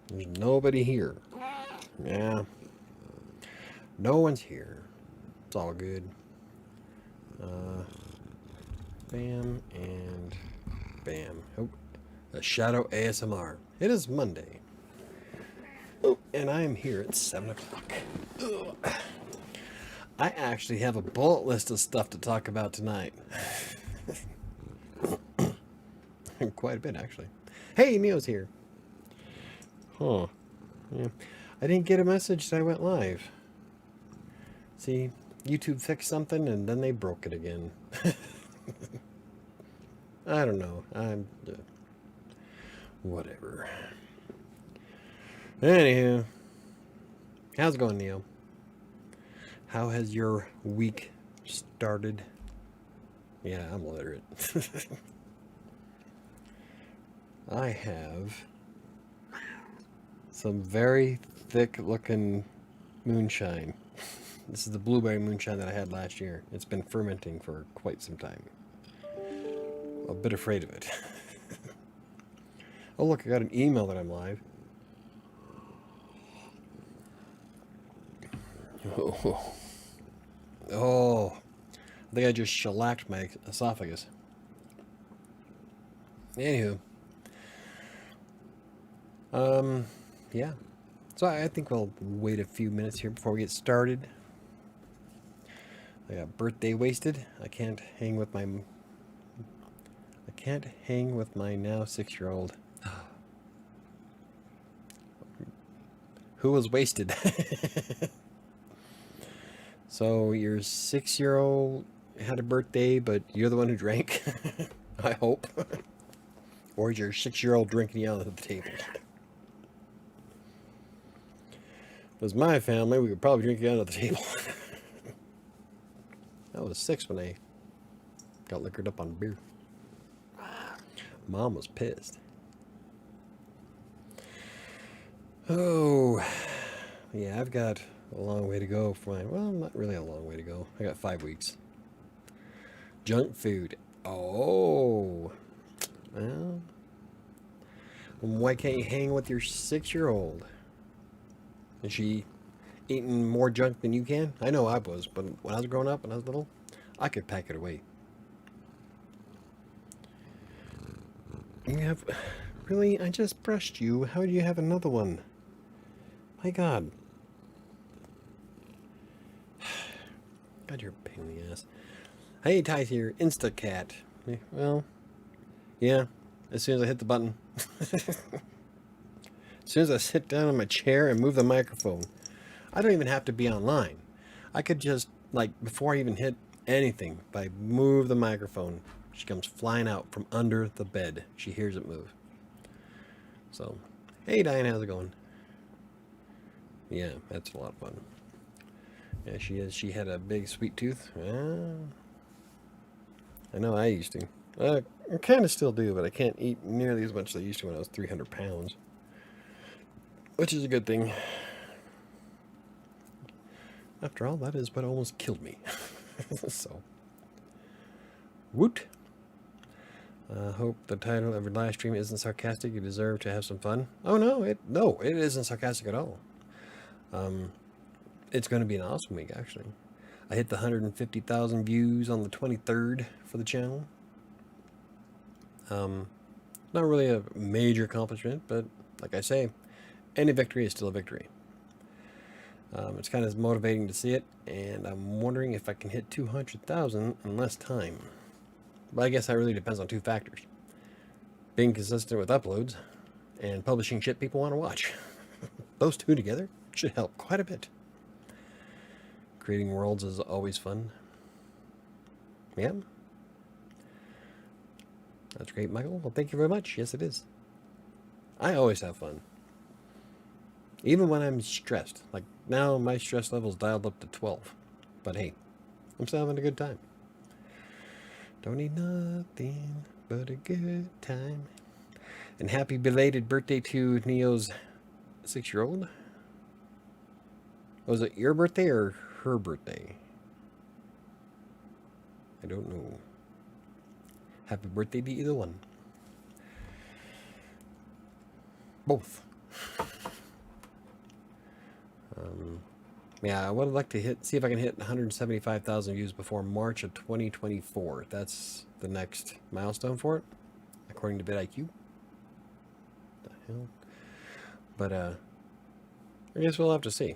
There's nobody here. Yeah. No one's here. It's all good. Bam and bam. Oh, a shadow ASMR. It is Monday. Oh, and I am here at 7 o'clock. Ugh. I actually have a bullet list of stuff to talk about tonight. Quite a bit, actually. Hey, Neo's here. Huh. Yeah. I didn't get a message that I went live. See, YouTube fixed something and then they broke it again. I don't know. I'm... whatever. Anywho. How's it going, Neo? How has your week started? Yeah, I'm literate. I have some very thick looking moonshine. This is the blueberry moonshine that I had last year. It's been fermenting for quite some time. A bit afraid of it. Oh look, I got an email that I'm live. Oh, oh. I think I just shellacked my esophagus. Anywho. Yeah. So I think we'll wait a few minutes here before we get started. I got birthday wasted. I can't hang with my now 6-year-old. Who was wasted? So your 6-year-old had a birthday, but you're the one who drank. I hope. Or is your 6-year-old drinking you out of the table? If it was my family, we could probably drink you out of the table. I was 6 when I got liquored up on beer. Mom was pissed. Oh, yeah, I've got a long way to go for my... well, not really a long way to go. I got 5 weeks. Junk food. Oh. Well, why can't you hang with your 6-year-old? Is she eating more junk than you can? I know I was, but when I was growing up, when I was little, I could pack it away. You have... really? I just brushed you. How do you have another one? My God. God, you're a pain in the ass. Hey, Ty's here. Instacat. Well, yeah. As soon as I hit the button. As soon as I sit down in my chair and move the microphone. I don't even have to be online. I could just, like, before I even hit anything, if I move the microphone, she comes flying out from under the bed. She hears it move. So, hey, Diane, how's it going? Yeah, that's a lot of fun. Yeah, she is. She had a big sweet tooth. I know I used to. I kind of still do, but I can't eat nearly as much as I used to when I was 300 pounds. Which is a good thing. After all, that is what almost killed me. So, woot. Hope the title of your live stream isn't sarcastic. You deserve to have some fun. Oh no, it isn't sarcastic at all. It's going to be an awesome week, actually. I hit the 150,000 views on the 23rd for the channel. Not really a major accomplishment, but like I say, any victory is still a victory. It's kind of motivating to see it, and I'm wondering if I can hit 200,000 in less time. But I guess that really depends on 2 factors. Being consistent with uploads, and publishing shit people want to watch. Those 2 together should help quite a bit. Creating worlds is always fun. Yeah. That's great, Michael. Well, thank you very much. Yes, it is. I always have fun. Even when I'm stressed. Like, now my stress level's dialed up to 12. But hey, I'm still having a good time. Don't need nothing but a good time. And happy belated birthday to Neo's 6-year-old. Was it your birthday or her birthday? I don't know. Happy birthday to either one. Both. Yeah, I would like to see if I can hit 175,000 views before March of 2024. That's the next milestone for it, according to vidIQ. The hell? But I guess we'll have to see.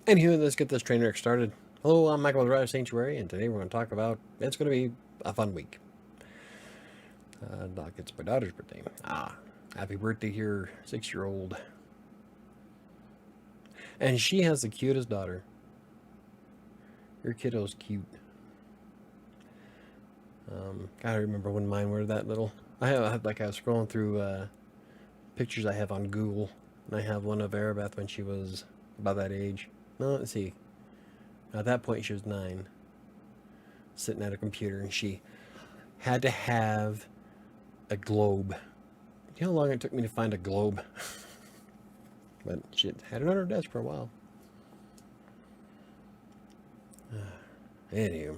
Anywho, let's get this train wreck started. Hello, I'm Michael with WriterSanctuary, and today we're going to talk about, it's going to be a fun week. It's my daughter's birthday. Happy birthday here, 6-year-old. And she has the cutest daughter. Your kiddo's cute. Gotta remember when mine were that little. I was scrolling through pictures I have on Google, and I have one of Arabeth when she was about that age. No, let's see. At that point, she was 9, sitting at a computer, and she had to have a globe. You know how long it took me to find a globe? But she had it on her desk for a while. Anywho,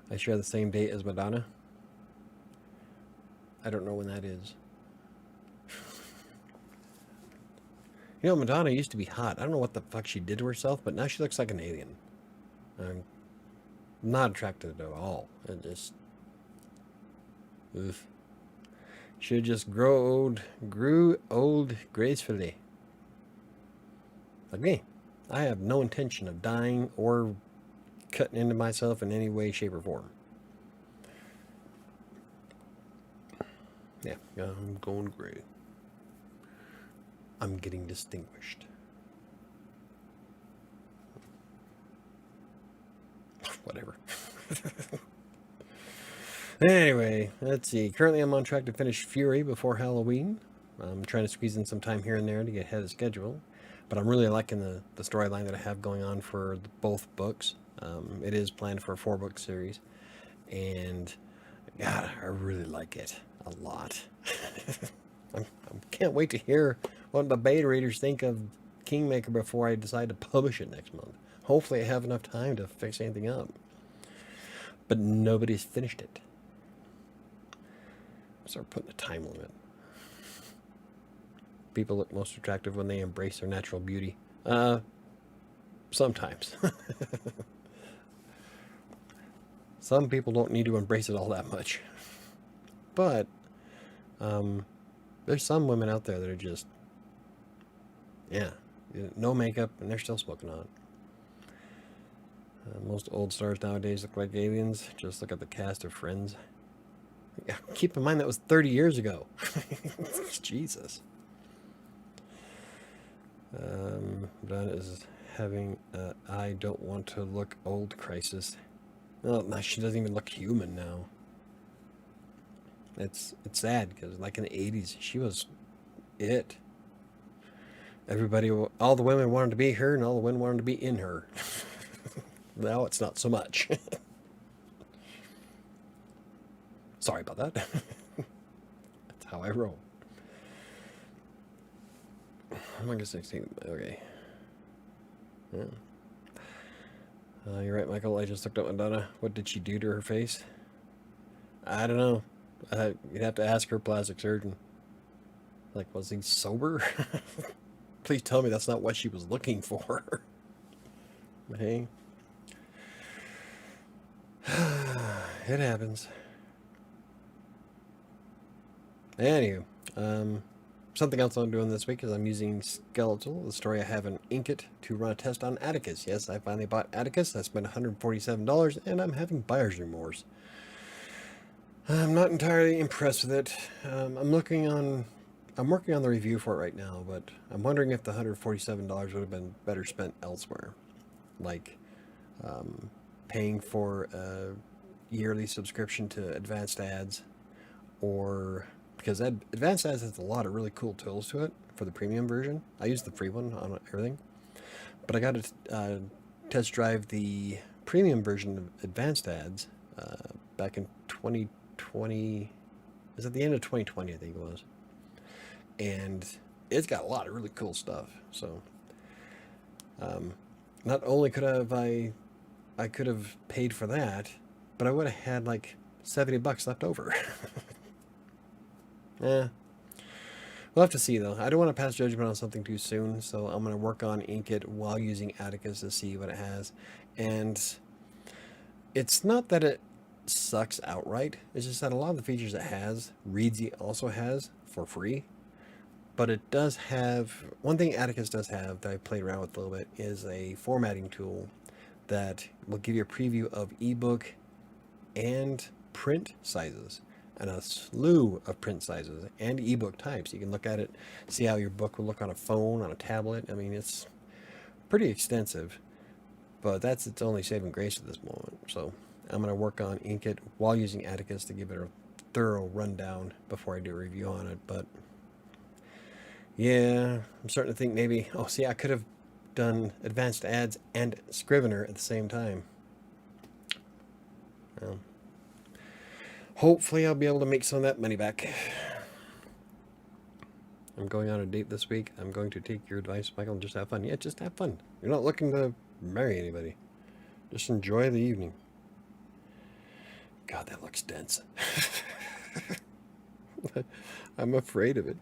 I share the same date as Madonna. I don't know when that is. You know, Madonna used to be hot. I don't know what the fuck she did to herself, but now she looks like an alien. I'm not attracted to it at all. It just... Oof. Should just grew old gracefully. Like me. I have no intention of dying or cutting into myself in any way, shape, or form. Yeah, I'm going gray. I'm getting distinguished. Whatever. Anyway, let's see. Currently, I'm on track to finish Fury before Halloween. I'm trying to squeeze in some time here and there to get ahead of schedule. But I'm really liking the storyline that I have going on for both books. It is planned for a 4-book series. And, God, I really like it a lot. I can't wait to hear what the beta readers think of Kingmaker before I decide to publish it next month. Hopefully I have enough time to fix anything up. But nobody's finished it. Start putting a time limit. People look most attractive when they embrace their natural beauty. Sometimes. Some people don't need to embrace it all that much. But there's some women out there that are just, yeah, no makeup, and they're still smoking on. Most old stars nowadays look like aliens. Just look at the cast of Friends. Yeah, keep in mind that was 30 years ago. Jesus. That is having a I don't want to look old crisis. No, she doesn't even look human now. It's sad because like in the 80s, she was it. Everybody, all the women wanted to be her, and all the women wanted to be in her. Now it's not so much. Sorry about that. That's how I roll. I'm gonna 16. Okay. Yeah. You're right, Michael. I just looked up Madonna. What did she do to her face? I don't know. You'd have to ask her plastic surgeon. Like, was he sober? Please tell me that's not what she was looking for. Hey. It happens. Anywho, something else I'm doing this week is I'm using Skeletal, the story I have in Inkitt, to run a test on Atticus. Yes, I finally bought Atticus. I spent $147, and I'm having buyer's remorse. I'm not entirely impressed with it. I'm working on the review for it right now, but I'm wondering if the $147 would have been better spent elsewhere. Like, paying for a yearly subscription to Advanced Ads, or because Advanced Ads has a lot of really cool tools to it for the premium version. I use the free one on everything, but I got to test drive the premium version of Advanced Ads back in 2020. It was at the end of 2020, I think it was, and it's got a lot of really cool stuff. So not only could I could have paid for that, but I would have had like $70 left over. We'll have to see, though. I don't want to pass judgment on something too soon, so I'm going to work on Inkitt while using Atticus to see what it has. And it's not that it sucks outright. It's just that a lot of the features it has, Readsy also has for free. But it does have, one thing Atticus does have that I played around with a little bit is a formatting tool that will give you a preview of ebook and print sizes, and a slew of print sizes and ebook types. You can look at it, see how your book will look on a phone, on a tablet. I mean, it's pretty extensive, but that's its only saving grace at this moment. So I'm going to work on Inkitt while using Atticus to give it a thorough rundown before I do a review on it. But yeah, I'm starting to think maybe, oh, see, I could have done advanced ads and Scrivener at the same time. Well, hopefully I'll be able to make some of that money back. I'm going on a date this week. I'm going to take your advice, Michael, and just have fun. Yeah, just have fun. You're not looking to marry anybody. Just enjoy the evening. God, that looks dense. I'm afraid of it.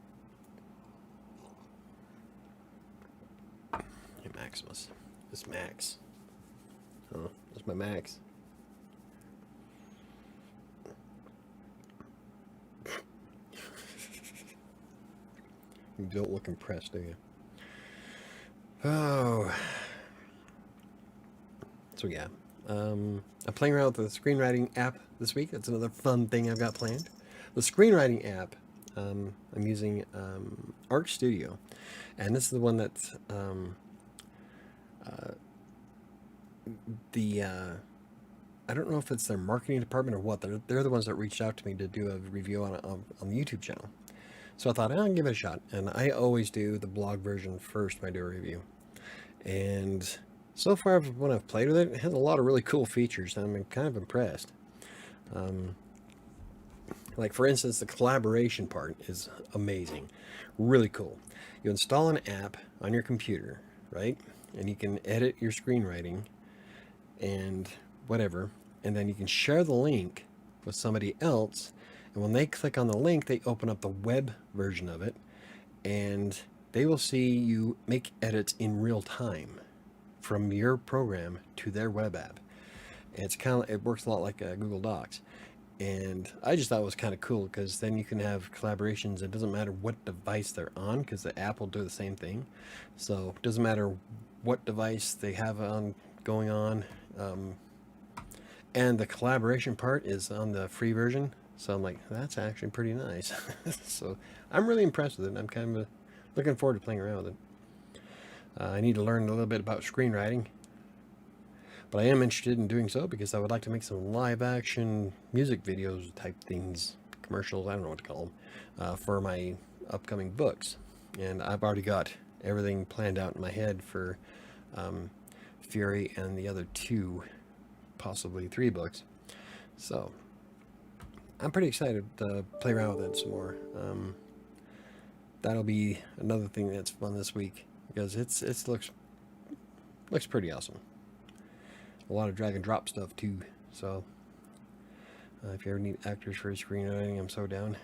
Hey, Maximus. It's Max. Oh, that's my Max. You don't look impressed, do you? Oh. So yeah. I'm playing around with the screenwriting app this week. That's another fun thing I've got planned. The screenwriting app, I'm using Arc Studio. And this is the one that's I don't know if it's their marketing department or what. They're the ones that reached out to me to do a review on the YouTube channel. So I thought, I'll give it a shot. And I always do the blog version first when I do a review. And so far, when I've played with it, it has a lot of really cool features. And I'm kind of impressed. Like, for instance, the collaboration part is amazing. Really cool. You install an app on your computer, right? And you can edit your screenwriting and whatever. And then you can share the link with somebody else. And when they click on the link, they open up the web version of it, and they will see you make edits in real time from your program to their web app. And it works a lot like Google Docs. And I just thought it was kind of cool because then you can have collaborations. It doesn't matter what device they're on because the app will do the same thing. So it doesn't matter what device they have going on. And the collaboration part is on the free version. So I'm like, that's actually pretty nice. So I'm really impressed with it. I'm kind of looking forward to playing around with it. I need to learn a little bit about screenwriting. But I am interested in doing so because I would like to make some live action music videos type things, commercials, I don't know what to call them, for my upcoming books. And I've already got everything planned out in my head for Fury and the other 2, possibly 3 books. So I'm pretty excited to play around with it some more. That'll be another thing that's fun this week because it looks pretty awesome. A lot of drag and drop stuff too. So if you ever need actors for screenwriting, I'm so down.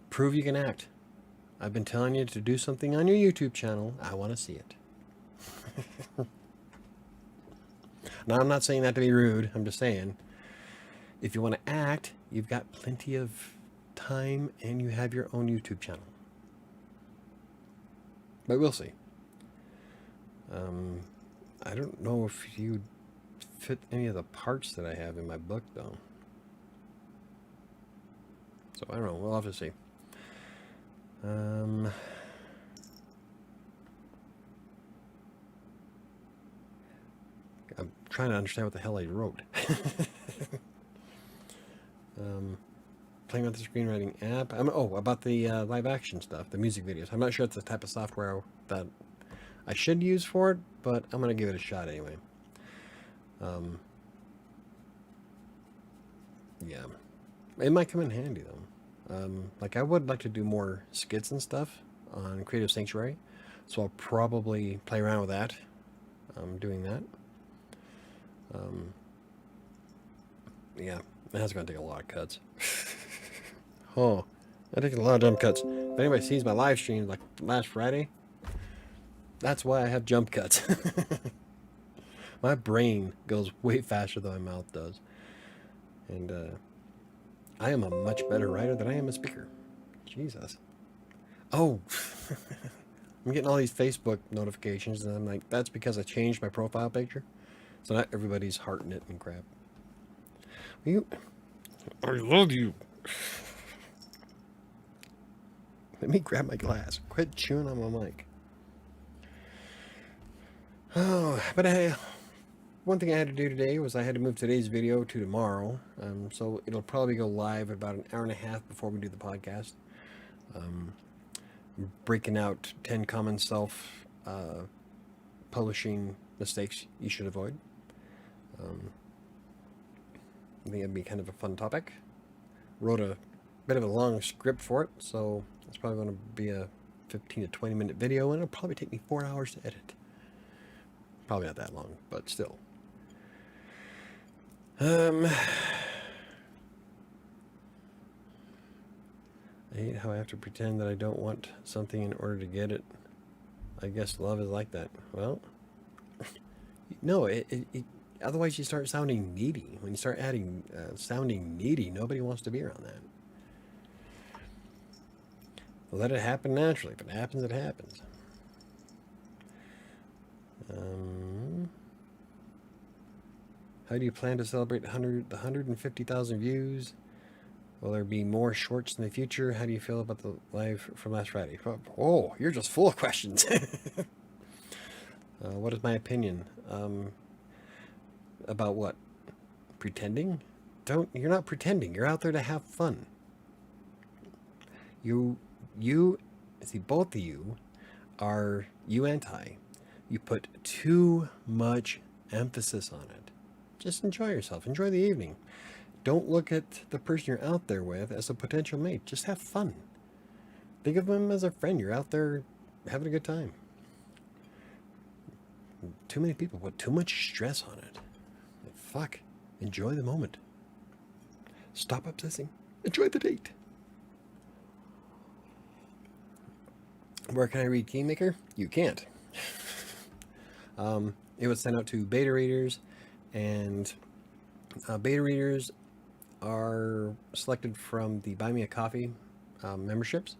Prove you can act. I've been telling you to do something on your YouTube channel. I want to see it. Now, I'm not saying that to be rude. I'm just saying, if you want to act, you've got plenty of time and you have your own YouTube channel. But we'll see. I don't know if you fit any of the parts that I have in my book, though. So I don't know. We'll have to see. I'm trying to understand what the hell I wrote. Playing with the screenwriting app. About the live action stuff, the music videos. I'm not sure it's the type of software that I should use for it, but I'm going to give it a shot anyway. Yeah. It might come in handy, though. Like, I would like to do more skits and stuff on WriterSanctuary, so I'll probably play around with that. Doing that. Yeah, that's going to take a lot of cuts. Oh, I take a lot of jump cuts. If anybody sees my live stream like last Friday, that's why I have jump cuts. My brain goes way faster than my mouth does. And I am a much better writer than I am a speaker. Jesus. Oh, I'm getting all these Facebook notifications, and I'm like, that's because I changed my profile picture. So not everybody's hearting it and crap. I love you. Let me grab my glass. Quit chewing on my mic. Oh, but one thing I had to do today was I had to move today's video to tomorrow. So it'll probably go live about an hour and a half before we do the podcast. Breaking out 10 common self-publishing mistakes you should avoid. I think it'd be kind of a fun topic. Wrote a bit of a long script for it, so it's probably going to be a 15 to 20 minute video, and it'll probably take me 4 hours to edit. Probably not that long, but still. I hate how I have to pretend that I don't want something in order to get it. I guess love is like that. Well, no, otherwise you start sounding needy. When you start adding sounding needy, nobody wants to be around that. Let it happen naturally. If it happens, it happens. How do you plan to celebrate the 150,000 views? Will there be more shorts in the future? How do you feel about the live from last Friday? Oh, you're just full of questions. What is my opinion? About what? Pretending? You're not pretending. You're out there to have fun. You see, both of you are you put too much emphasis on it. Just enjoy yourself. Enjoy the evening. Don't look at the person you're out there with as a potential mate. Just have fun. Think of them as a friend. You're out there having a good time. Too many people put too much stress on it. Fuck. Enjoy the moment. Stop obsessing. Enjoy the date. Where can I read Kingmaker? You can't. It was sent out to beta readers, and beta readers are selected from the Buy Me a Coffee memberships.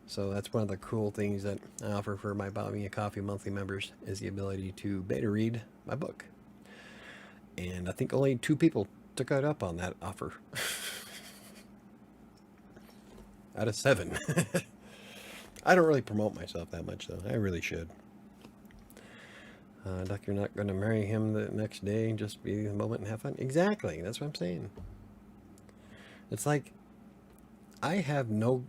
So that's one of the cool things that I offer for my Buy Me a Coffee monthly members is the ability to beta read my book. And I think only 2 people took it up on that offer. Out of 7. I don't really promote myself that much, though. I really should. Like you're not going to marry him the next day and just be the moment and have fun. Exactly. That's what I'm saying. It's like I have no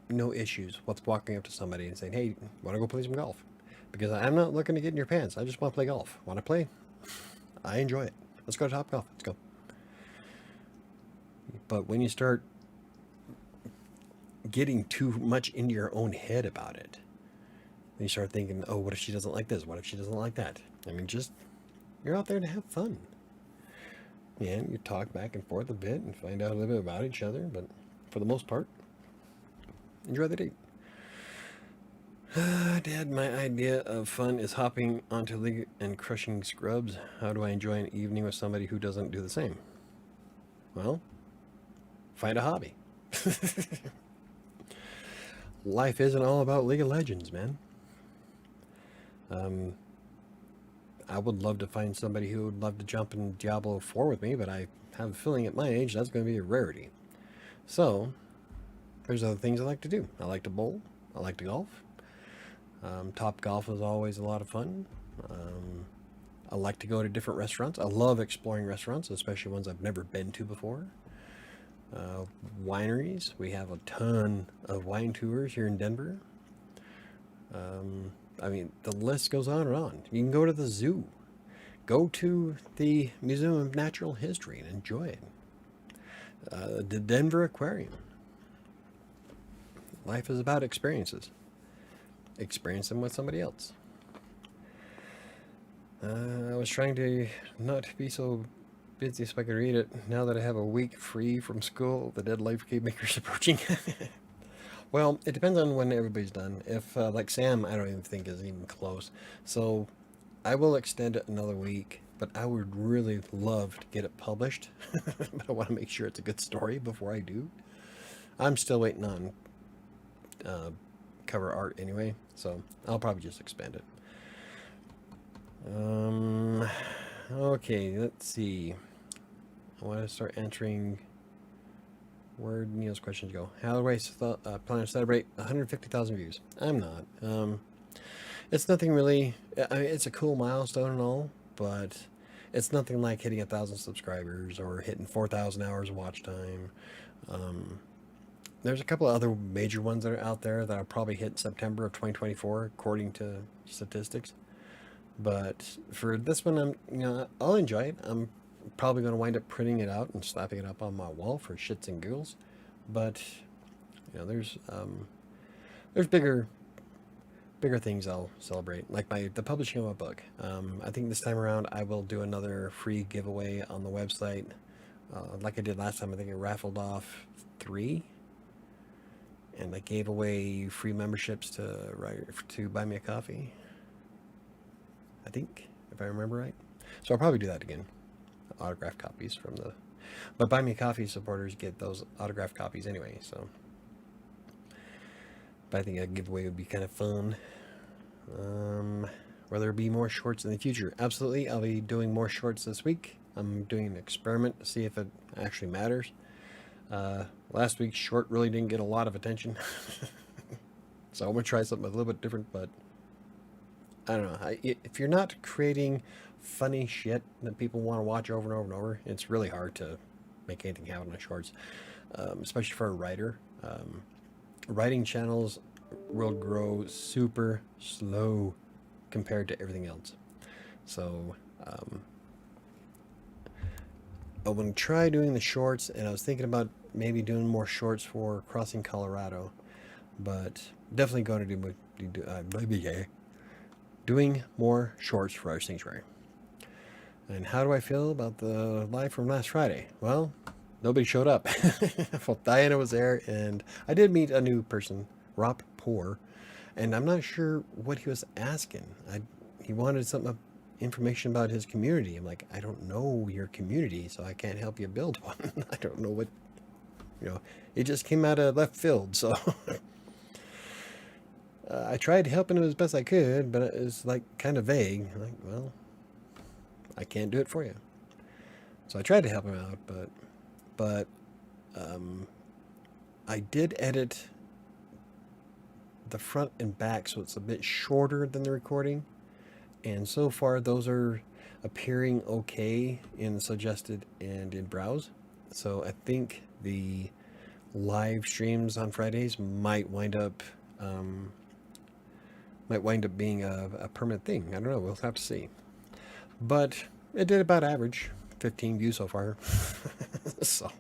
issues with walking up to somebody and saying, hey, want to go play some golf? Because I'm not looking to get in your pants. I just want to play golf. Want to play? I enjoy it. Let's go to Topgolf. Let's go. But when you start getting too much into your own head about it, then you start thinking, oh, what if she doesn't like this? What if she doesn't like that? I mean, you're out there to have fun. And you talk back and forth a bit and find out a little bit about each other, but for the most part, enjoy the date. Dad, my idea of fun is hopping onto League and crushing scrubs. How do I enjoy an evening with somebody who doesn't do the same? Well, find a hobby. Life isn't all about League of Legends, man. I would love to find somebody who would love to jump in Diablo 4 with me, but I have a feeling at my age that's going to be a rarity. So, there's other things I like to do. I like to bowl. I like to golf. Topgolf is always a lot of fun. I like to go to different restaurants. I love exploring restaurants, especially ones I've never been to before. Wineries. We have a ton of wine tours here in Denver. I mean, the list goes on and on. You can go to the zoo. Go to the Museum of Natural History and enjoy it. The Denver Aquarium. Life is about experiences. Experience them with somebody else. I was trying to not be so busy so I can read it. Now that I have a week free from school, the deadline for Game Maker's approaching. Well, it depends on when everybody's done. If, like Sam, I don't even think is even close. So I will extend it another week, but I would really love to get it published. But I want to make sure it's a good story before I do. I'm still waiting on cover art anyway, so I'll probably just expand it. Okay, let's see. I want to start answering where Neil's questions go. How do I plan to celebrate 150,000 views? I'm not. It's nothing really. I mean, it's a cool milestone and all, but it's nothing like hitting 1,000 subscribers or hitting 4,000 hours of watch time. There's a couple of other major ones that are out there that I'll probably hit in September of 2024, according to statistics. But for this one, I'll enjoy it. I'm probably going to wind up printing it out and slapping it up on my wall for shits and giggles. But there's bigger things I'll celebrate, like the publishing of my book. I think this time around I will do another free giveaway on the website, like I did last time. I think I raffled off 3. And I gave away free memberships to buy me a coffee, I think, if I remember right. So I'll probably do that again. Autographed copies from the... But Buy Me a Coffee supporters get those autographed copies anyway, so... But I think a giveaway would be kind of fun. Will there be more shorts in the future? Absolutely. I'll be doing more shorts this week. I'm doing an experiment to see if it actually matters. Last week's short really didn't get a lot of attention. So I'm going to try something a little bit different, but I don't know. If you're not creating funny shit that people want to watch over and over and over, it's really hard to make anything happen on shorts, especially for a writer. Writing channels will grow super slow compared to everything else. So I want to try doing the shorts, and I was thinking about maybe doing more shorts for Crossing Colorado, but definitely going to doing more shorts for WriterSanctuary. And how do I feel about the live from last Friday? Well, nobody showed up. Well, Diana was there, and I did meet a new person, Rob Poor, and I'm not sure what he was asking. He wanted some information about his community. I'm like, I don't know your community, so I can't help you build one. I don't know what, it just came out of left field, so I tried helping him as best I could, but it was like kind of vague. I'm like, well, I can't do it for you. So I tried to help him out, but I did edit the front and back so it's a bit shorter than the recording, and so far those are appearing okay in the suggested and in browse. So I think the live streams on Fridays might wind up being a permanent thing. I don't know, we'll have to see. But it did about average 15 views so far. So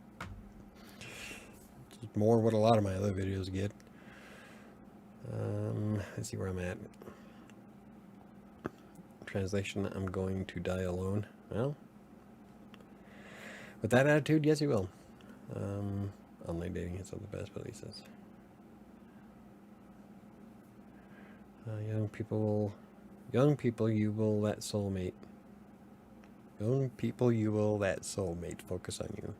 it's more what a lot of my other videos get. Let's see where I'm at. Translation, I'm going to die alone. Well, with that attitude, yes, you will. Online dating is not the best, but he says. Young people, you will let soulmate. Young people, you will let soulmate focus on you.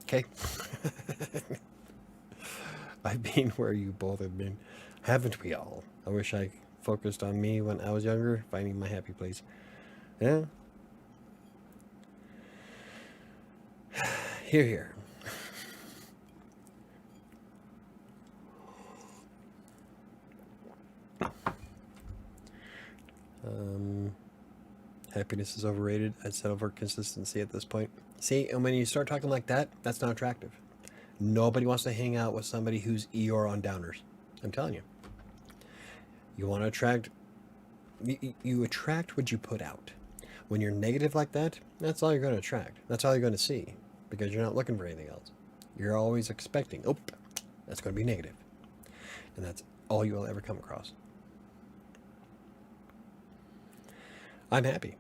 Okay. I've been where you both have been. Haven't we all? I wish I focused on me when I was younger, finding my happy place. Yeah. Here. Happiness is overrated. I'd settle for consistency at this point. See, and when you start talking like that, that's not attractive. Nobody wants to hang out with somebody who's Eeyore on downers. I'm telling you. You want to attract... You attract what you put out. When you're negative like that, that's all you're going to attract. That's all you're going to see. Because you're not looking for anything else. You're always expecting, oh, that's going to be negative. And that's all you'll ever come across. I'm happy.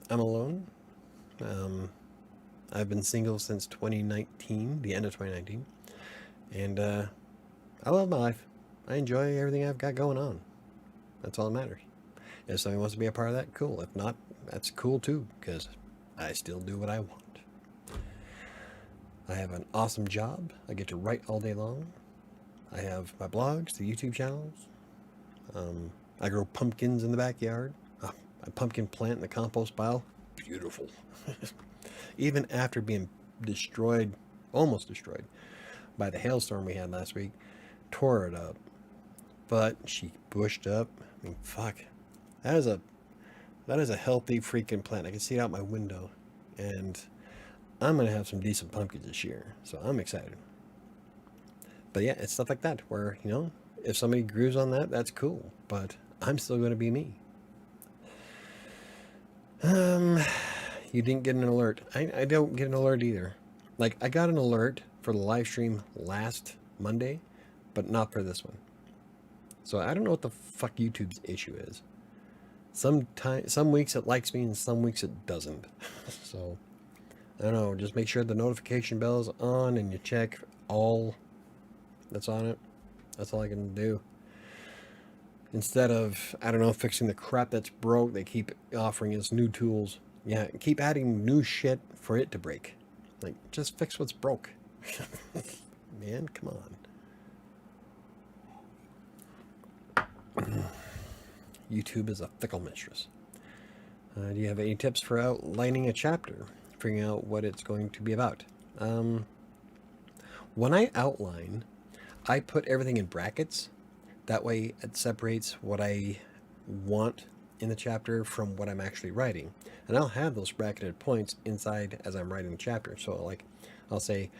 I'm alone. Um, I've been single since 2019, the end of 2019, and I love my life. I enjoy everything I've got going on. That's all that matters. If somebody wants to be a part of that, cool. If not, that's cool too, because I still do what I want. I have an awesome job. I get to write all day long. I have my blogs, the YouTube channels. I grow pumpkins in the backyard. A pumpkin plant in the compost pile. Beautiful. Even after being destroyed, almost destroyed, by the hailstorm we had last week, tore it up. But she bushed up. I mean, fuck. That is a healthy freaking plant. I can see it out my window. And I'm going to have some decent pumpkins this year. So I'm excited. But yeah, it's stuff like that where, if somebody grooves on that, that's cool. But I'm still going to be me. You didn't get an alert. I don't get an alert either. Like, I got an alert for the live stream last Monday, but not for this one. So I don't know what the fuck YouTube's issue is. Some weeks it likes me and some weeks it doesn't. So I don't know. Just make sure the notification bell is on and you check all that's on it. That's all I can do. Instead of, I don't know, fixing the crap that's broke, they keep offering us new tools. Yeah, keep adding new shit for it to break. Like, just fix what's broke. Man, come on. YouTube is a fickle mistress. Do you have any tips for outlining a chapter? Figuring out what it's going to be about? When I outline, I put everything in brackets. That way it separates what I want in the chapter from what I'm actually writing. And I'll have those bracketed points inside as I'm writing the chapter. So like, I'll say,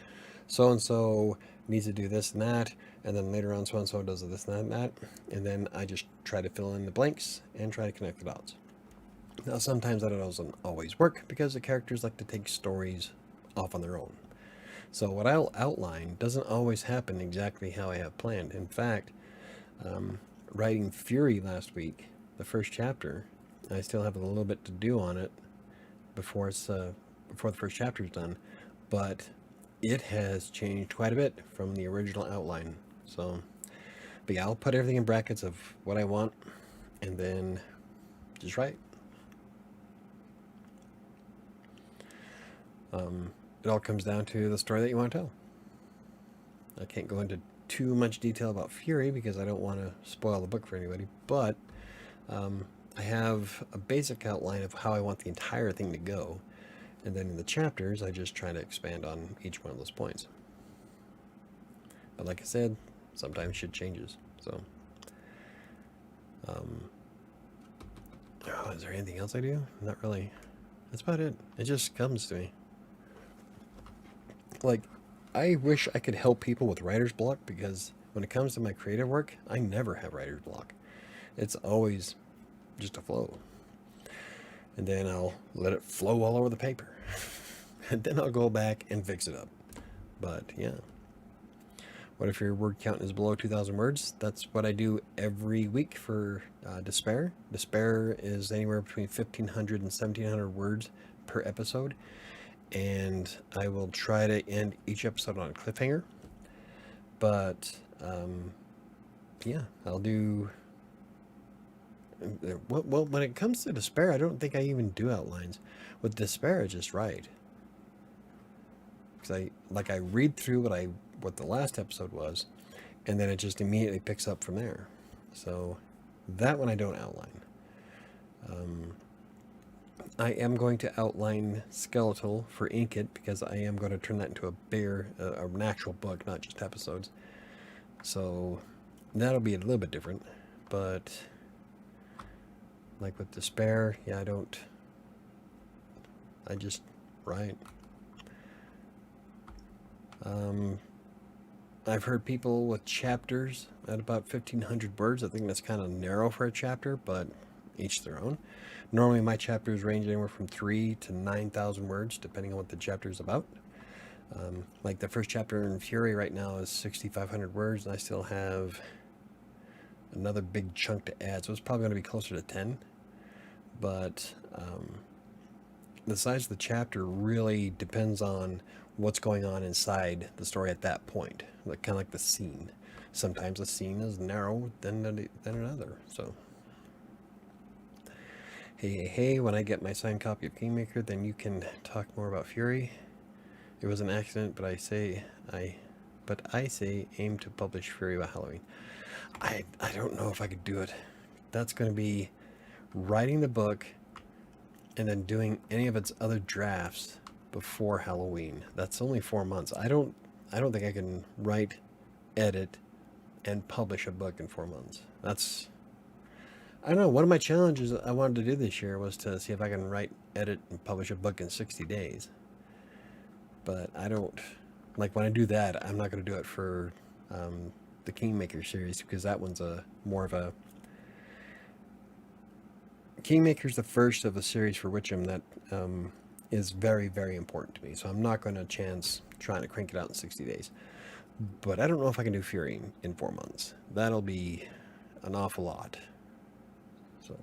so-and-so needs to do this and that, and then later on so-and-so does this and that, and then I just try to fill in the blanks and try to connect the dots. Now sometimes that doesn't always work because the characters like to take stories off on their own. So what I'll outline doesn't always happen exactly how I have planned. In fact, writing Fury last week, the first chapter, I still have a little bit to do on it before the first chapter is done, but it has changed quite a bit from the original outline. So, but yeah, I'll put everything in brackets of what I want, and then just write. It all comes down to the story that you want to tell. I can't go into too much detail about Fury because I don't want to spoil the book for anybody, but I have a basic outline of how I want the entire thing to go, and then in the chapters I just try to expand on each one of those points. But like I said, sometimes shit changes. So is there anything else I do? Not really. That's about it. It just comes to me. Like, I wish I could help people with writer's block, because when it comes to my creative work, I never have writer's block. It's always just a flow. And then I'll let it flow all over the paper. And then I'll go back and fix it up. But yeah. What if your word count is below 2,000 words? That's what I do every week for Despair. Despair is anywhere between 1,500 and 1,700 words per episode. And I will try to end each episode on a cliffhanger. But, yeah, I'll do... Well, when it comes to Despair, I don't think I even do outlines. With Despair, I just write. Because I read through what the last episode was, and then it just immediately picks up from there. So, that one I don't outline. I am going to outline Skeletal for Inkitt, because I am going to turn that into an actual book, not just episodes. So that'll be a little bit different. But like with Despair, yeah, I just write. I've heard people with chapters at about 1,500 words. I think that's kind of narrow for a chapter, but each their own. Normally my chapters range anywhere from 3,000 to 9,000 words, depending on what the chapter is about. Like the first chapter in Fury right now is 6,500 words, and I still have another big chunk to add, so it's probably going to be closer to 10. but the size of the chapter really depends on what's going on inside the story at that point, like kind of like the scene. Sometimes a scene is narrower than another. So, hey, when I get my signed copy of Kingmaker, then you can talk more about Fury. It was an accident, but I say aim to publish Fury by Halloween. I don't know if I could do it. That's going to be writing the book and then doing any of its other drafts before Halloween. That's only 4 months. I don't think I can write, edit, and publish a book in 4 months. I don't know. One of my challenges I wanted to do this year was to see if I can write, edit, and publish a book in 60 days. But I don't, like when I do that, I'm not going to do it for the Kingmaker series, because that one's more of a, Kingmaker's the first of a series for Witcham that is very, very important to me. So I'm not going to chance trying to crank it out in 60 days. But I don't know if I can do Fury in 4 months. That'll be an awful lot. So,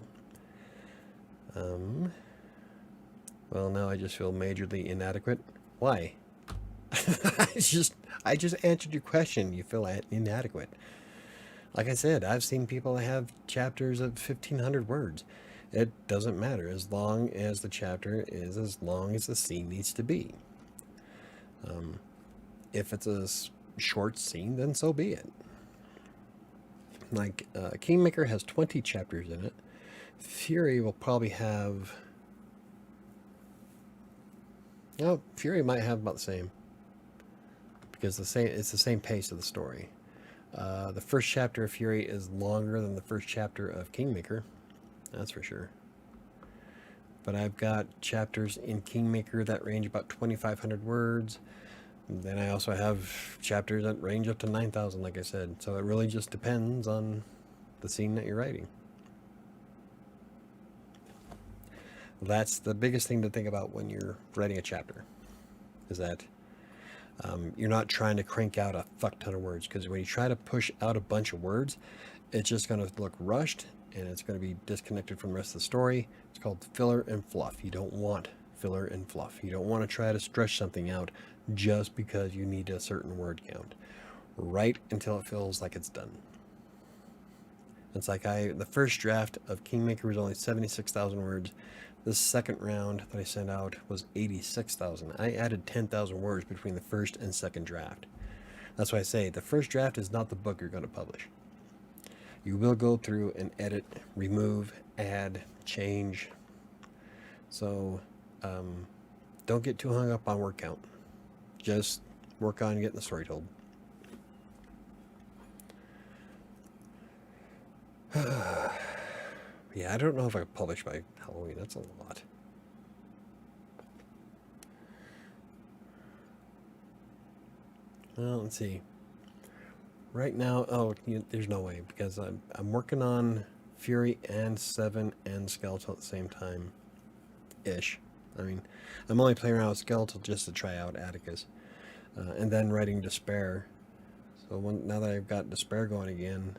well, now I just feel majorly inadequate. Why? I just answered your question. You feel inadequate. Like I said, I've seen people that have chapters of 1,500 words. It doesn't matter as long as the chapter is as long as the scene needs to be. If it's a short scene, then so be it. Like Kingmaker has 20 chapters in it. Fury will probably have... No, Fury might have about the same. Because it's the same pace of the story. The first chapter of Fury is longer than the first chapter of Kingmaker. That's for sure. But I've got chapters in Kingmaker that range about 2,500 words. Then I also have chapters that range up to 9,000, like I said. So it really just depends on the scene that you're writing. That's the biggest thing to think about when you're writing a chapter, is that you're not trying to crank out a fuck ton of words, because when you try to push out a bunch of words, it's just going to look rushed and it's going to be disconnected from the rest of the story. It's called filler and fluff. You don't want filler and fluff. You don't want to try to stretch something out just because you need a certain word count. Write until it feels like it's done. It's like the first draft of Kingmaker was only 76,000 words. The second round that I sent out was 86,000. I added 10,000 words between the first and second draft. That's why I say the first draft is not the book you're going to publish. You will go through and edit, remove, add, change. So don't get too hung up on word count. Just work on getting the story told. Yeah, I don't know if I could publish by Halloween. That's a lot. Well, let's see. Right now, there's no way, because I'm working on Fury and Seven and Skeletal at the same time, ish. I mean, I'm only playing around with Skeletal just to try out Atticus, and then writing Despair. So now that I've got Despair going again,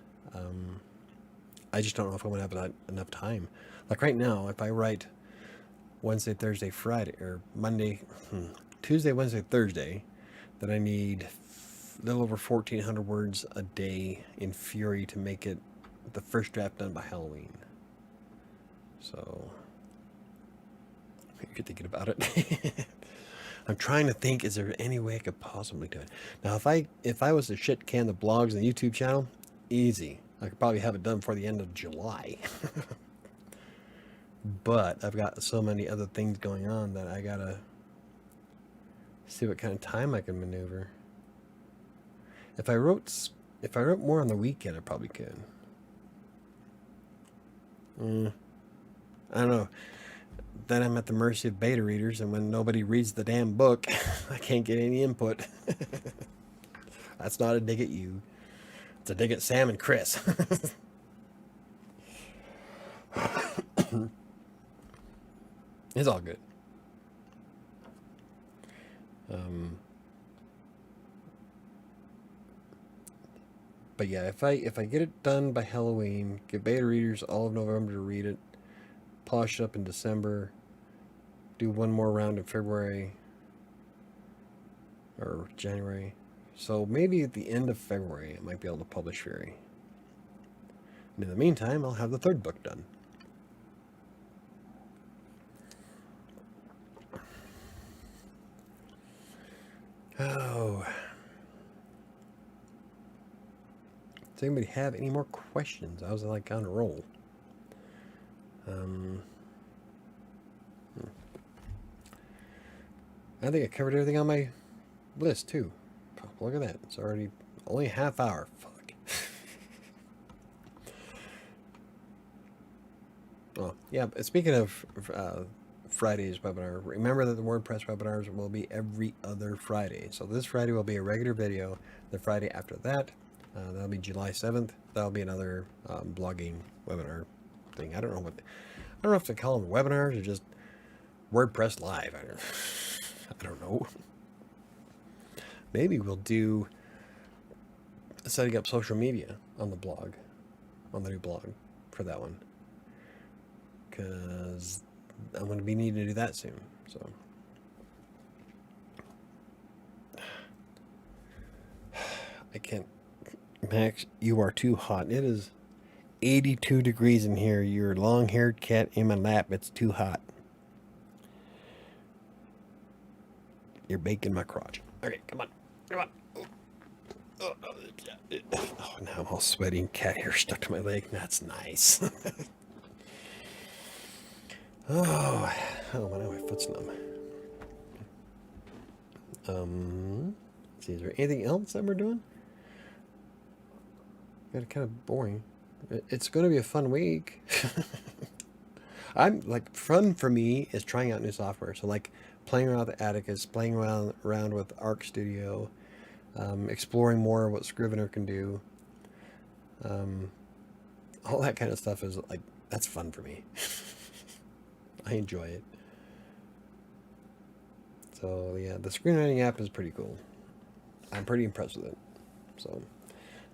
I just don't know if I'm gonna have enough time. Like right now, if I write Wednesday, Thursday, Friday, or Monday, Tuesday, Wednesday, Thursday, then I need a little over 1,400 words a day in Fury to make it the first draft done by Halloween. So you're thinking about it. I'm trying to think, is there any way I could possibly do it? Now, if I was to shit can the blogs and the YouTube channel, easy. I could probably have it done before the end of July. But I've got so many other things going on that I gotta see what kind of time I can maneuver. If I wrote more on the weekend, I probably could. I don't know. Then I'm at the mercy of beta readers, and when nobody reads the damn book, I can't get any input. That's not a dig at you. It's a dig at Sam and Chris. It's all good. But yeah, if I get it done by Halloween, give beta readers all of November to read it, polish it up in December, do one more round in February or January. So maybe at the end of February, I might be able to publish Fury. And in the meantime, I'll have the third book done. Oh. Does anybody have any more questions? I was like on a roll. I think I covered everything on my list too. Oh, look at that. It's already only a half hour. Fuck. Oh, yeah. But speaking of Friday's webinar, remember that the WordPress webinars will be every other Friday. So this Friday will be a regular video. The Friday after that, that'll be July 7th. That'll be another blogging webinar thing. I don't know if they call them webinars or just WordPress Live. I don't know. Maybe we'll do setting up social media on the blog, on the new blog for that one. Because I'm going to be needing to do that soon. So I can't. Max, you are too hot. It is 82 degrees in here. Your long-haired cat in my lap. It's too hot. You're baking my crotch. Okay, come on. Come on. Oh, now I'm all sweaty and cat hair stuck to my leg. That's nice. Oh, now my foot's numb. Let's see, is there anything else that we're doing? Got it kind of boring. It's going to be a fun week. I'm like, fun for me is trying out new software. So like playing around with Atticus, playing around with Arc Studio, exploring more of what Scrivener can do. All that kind of stuff is like, that's fun for me. I enjoy it. So yeah, the screenwriting app is pretty cool. I'm pretty impressed with it. So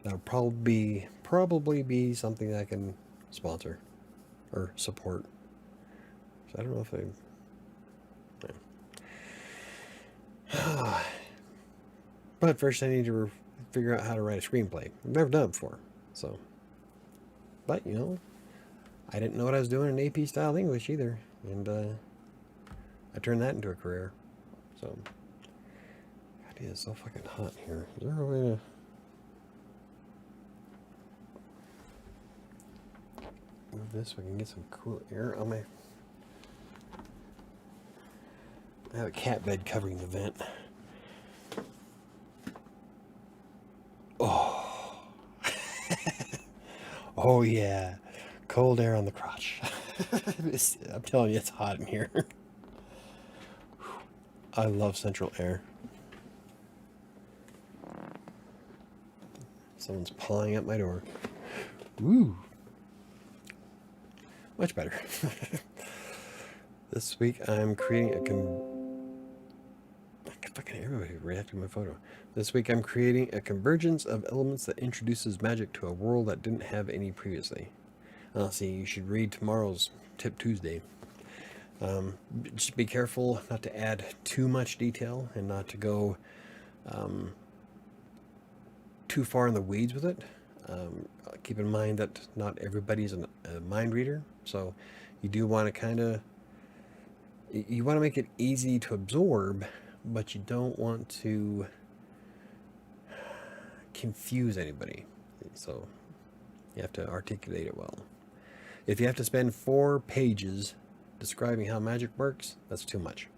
that'll probably be something that I can sponsor or support. So I don't know if yeah. But first I need to figure out how to write a screenplay. I've never done it before. So, but you know, I didn't know what I was doing in AP style English either. And I turned that into a career. So, God, it is so fucking hot here. Is there a way to... move this so I can get some cool air on my... I have a cat bed covering the vent. Oh. Oh yeah. Cold air on the crotch. I'm telling you, it's hot in here. I love central air. Someone's pawing at my door. Ooh. Much better. This week I'm creating a fucking everybody reacted to my photo. This week I'm creating a convergence of elements that introduces magic to a world that didn't have any previously. See, you should read tomorrow's Tip Tuesday. Just be careful not to add too much detail and not to go too far in the weeds with it. Keep in mind that not everybody's a mind reader, so you do want to you want to make it easy to absorb, but you don't want to confuse anybody. So you have to articulate it well. If you have to spend 4 pages describing how magic works, that's too much.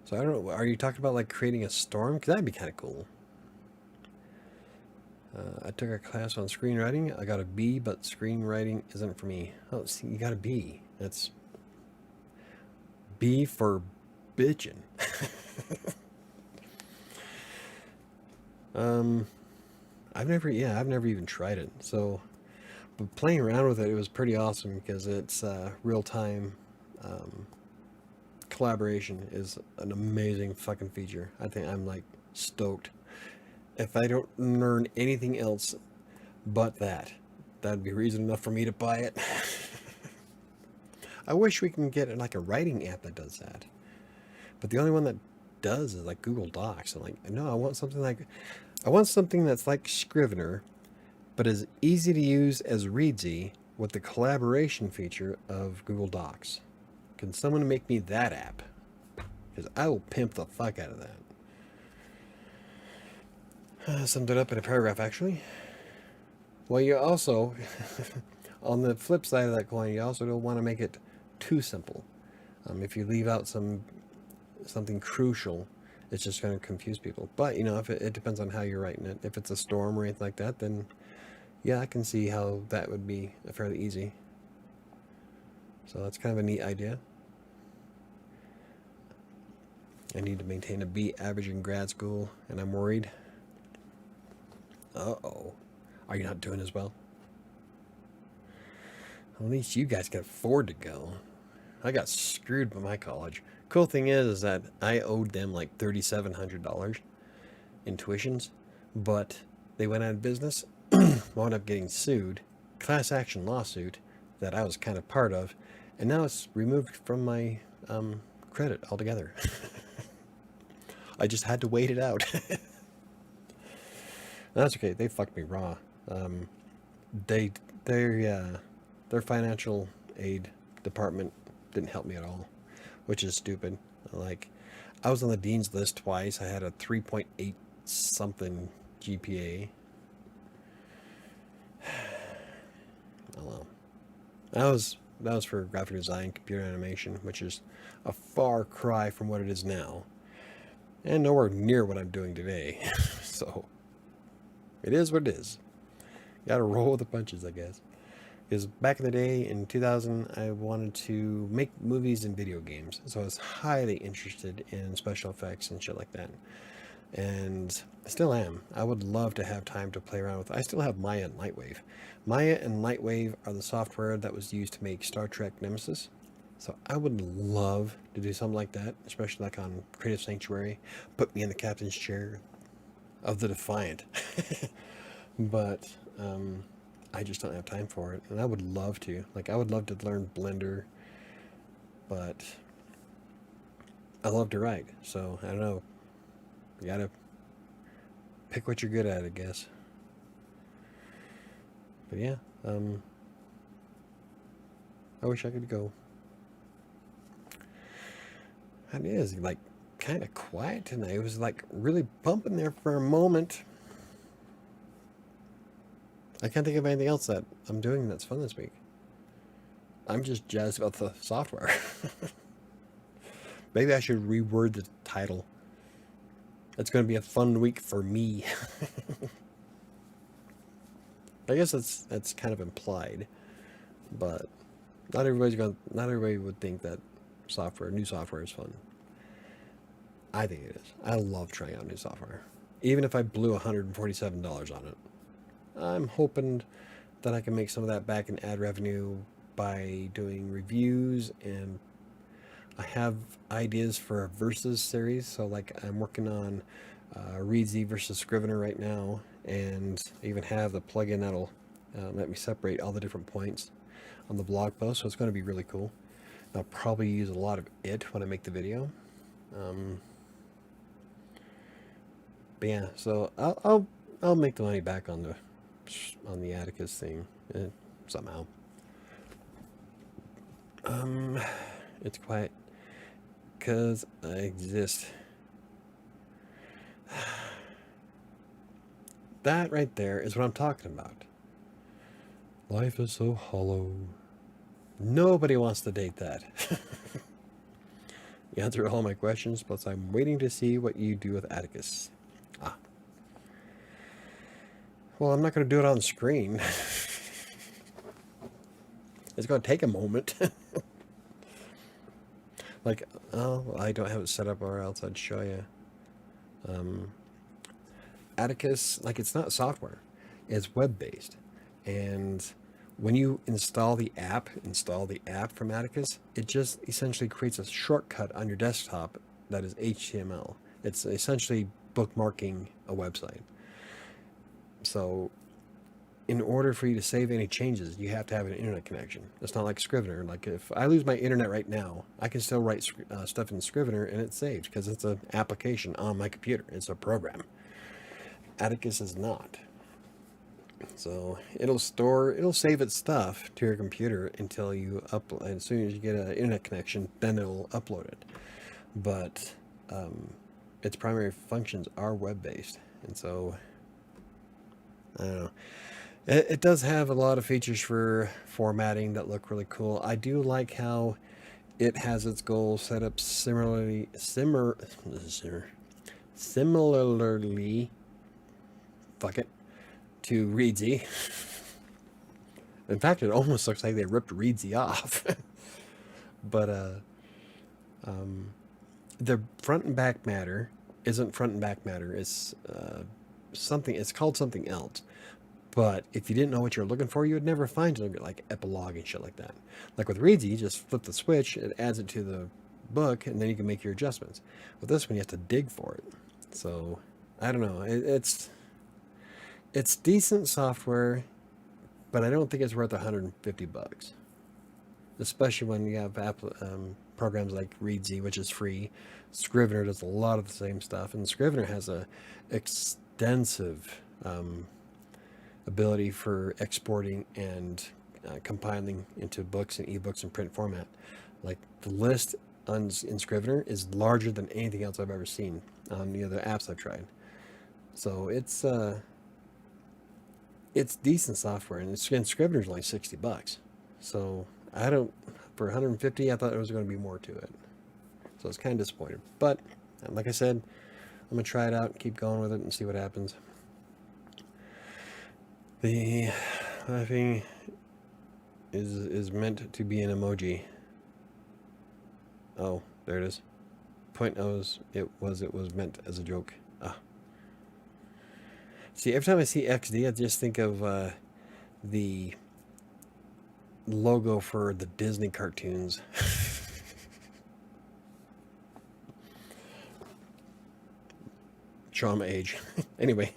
So I don't know, are you talking about like creating a storm? Because that'd be kind of cool. I took a class on screenwriting. I got a B, but screenwriting isn't for me. Oh, see, you got a B. That's B for bitchin'. I've never even tried it. So, but playing around with it, it was pretty awesome because it's real-time collaboration is an amazing fucking feature. I think I'm like stoked. If I don't learn anything else, but that'd be reason enough for me to buy it. I wish we can get like a writing app that does that, but the only one that does is like Google Docs. I'm like, no, I want something that's like Scrivener, but as easy to use as Readsy with the collaboration feature of Google Docs. Can someone make me that app? Because I will pimp the fuck out of that. Summed it up in a paragraph, actually. Well, you also, on the flip side of that coin, you also don't want to make it too simple. If you leave out something crucial, it's just going to confuse people. But, you know, if it depends on how you're writing it. If it's a storm or anything like that, then yeah, I can see how that would be fairly easy. So that's kind of a neat idea. I need to maintain a B average in grad school, and I'm worried. Uh-oh. Are you not doing as well? At least you guys can afford to go. I got screwed by my college. Cool thing is that I owed them like $3,700 in tuitions, but they went out of business, wound up getting sued, class action lawsuit that I was kind of part of, and now it's removed from my credit altogether. I just had to wait it out. That's okay. They fucked me raw. Their financial aid department didn't help me at all, which is stupid. Like, I was on the dean's list twice. I had a 3.8 something GPA. Oh well. That was for graphic design, computer animation, which is a far cry from what it is now, and nowhere near what I'm doing today. So it is what it is. Gotta roll with the punches, I guess. Because back in the day, in 2000, I wanted to make movies and video games. So I was highly interested in special effects and shit like that. And I still am. I would love to have time to play around with. I still have Maya and Lightwave. Maya and Lightwave are the software that was used to make Star Trek Nemesis. So I would love to do something like that, especially like on WriterSanctuary. Put me in the captain's chair of the Defiant. But I just don't have time for it, and I would love to. Like, I would love to learn Blender, but I love to write, so I don't know. You gotta pick what you're good at, I guess. But yeah, I wish I could go. It is like kind of quiet tonight. It was like really bumping there for a moment. I can't think of anything else that I'm doing that's fun this week. I'm just jazzed about the software. Maybe I should reword the title. It's going to be a fun week for me. I guess that's kind of implied, but not everybody would think that new software is fun. I think it is. I love trying out new software, even if I blew $147 on it. I'm hoping that I can make some of that back in ad revenue by doing reviews, and I have ideas for a versus series. So like, I'm working on Readsy versus Scrivener right now, and I even have the plugin that'll let me separate all the different points on the blog post. So it's going to be really cool. I'll probably use a lot of it when I make the video. But yeah, so I'll make the money back on the Atticus thing somehow. It's quiet because I exist. That right there is what I'm talking about. Life is so hollow. Nobody wants to date that. You answered all my questions, plus I'm waiting to see what you do with Atticus. Well, I'm not going to do it on screen. It's going to take a moment. Like, oh, I don't have it set up, or else I'd show you. Atticus, like, it's not software. It's web-based. And when you install the app from Atticus, it just essentially creates a shortcut on your desktop that is HTML. It's essentially bookmarking a website. So in order for you to save any changes, you have to have an internet connection. It's not like Scrivener. Like if I lose my internet right now, I can still write stuff in Scrivener and it's saved because it's an application on my computer. It's a program. Atticus is not. So it'll save its stuff to your computer until you upload. As soon as you get an internet connection, then it'll upload it. But its primary functions are web-based, and so I don't know. It does have a lot of features for formatting that look really cool. I do like how it has its goals set up similarly, fuck it, to Readsy. In fact, it almost looks like they ripped Readsy off. But the front and back matter isn't front and back matter. It's something. It's called something else. But if you didn't know what you're looking for, you would never find it, like epilogue and shit like that. Like with Readsy, you just flip the switch, it adds it to the book, and then you can make your adjustments. With this one, you have to dig for it. So I don't know. It's decent software, but I don't think it's worth $150. Especially when you have programs like Readsy, which is free. Scrivener does a lot of the same stuff, and Scrivener has a extensive ability for exporting and compiling into books and ebooks and print format. Like the list in Scrivener is larger than anything else I've ever seen on the other apps I've tried. So it's decent software, and Scrivener's only $60. So I don't, for 150, I thought there was going to be more to it. So I was kind of disappointed. But like I said, I'm gonna try it out, keep going with it, and see what happens. The laughing is meant to be an emoji. Oh, there it is. Point was it was meant as a joke. Ah. See, every time I see XD, I just think of the logo for the Disney cartoons. Trauma age. Anyway.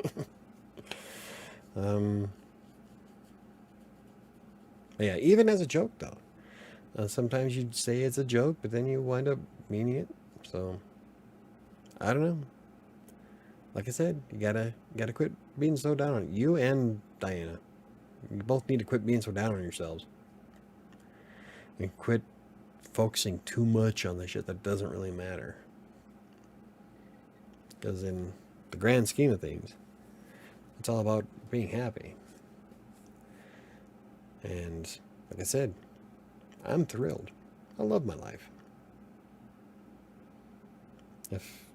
Yeah, even as a joke though. Sometimes you say it's a joke, but then you wind up meaning it. So I don't know. Like I said, you gotta quit being so down on it. You and Diana. You both need to quit being so down on yourselves. And quit focusing too much on the shit that doesn't really matter. Because in the grand scheme of things, it's all about being happy. And like I said, I'm thrilled. I love my life. If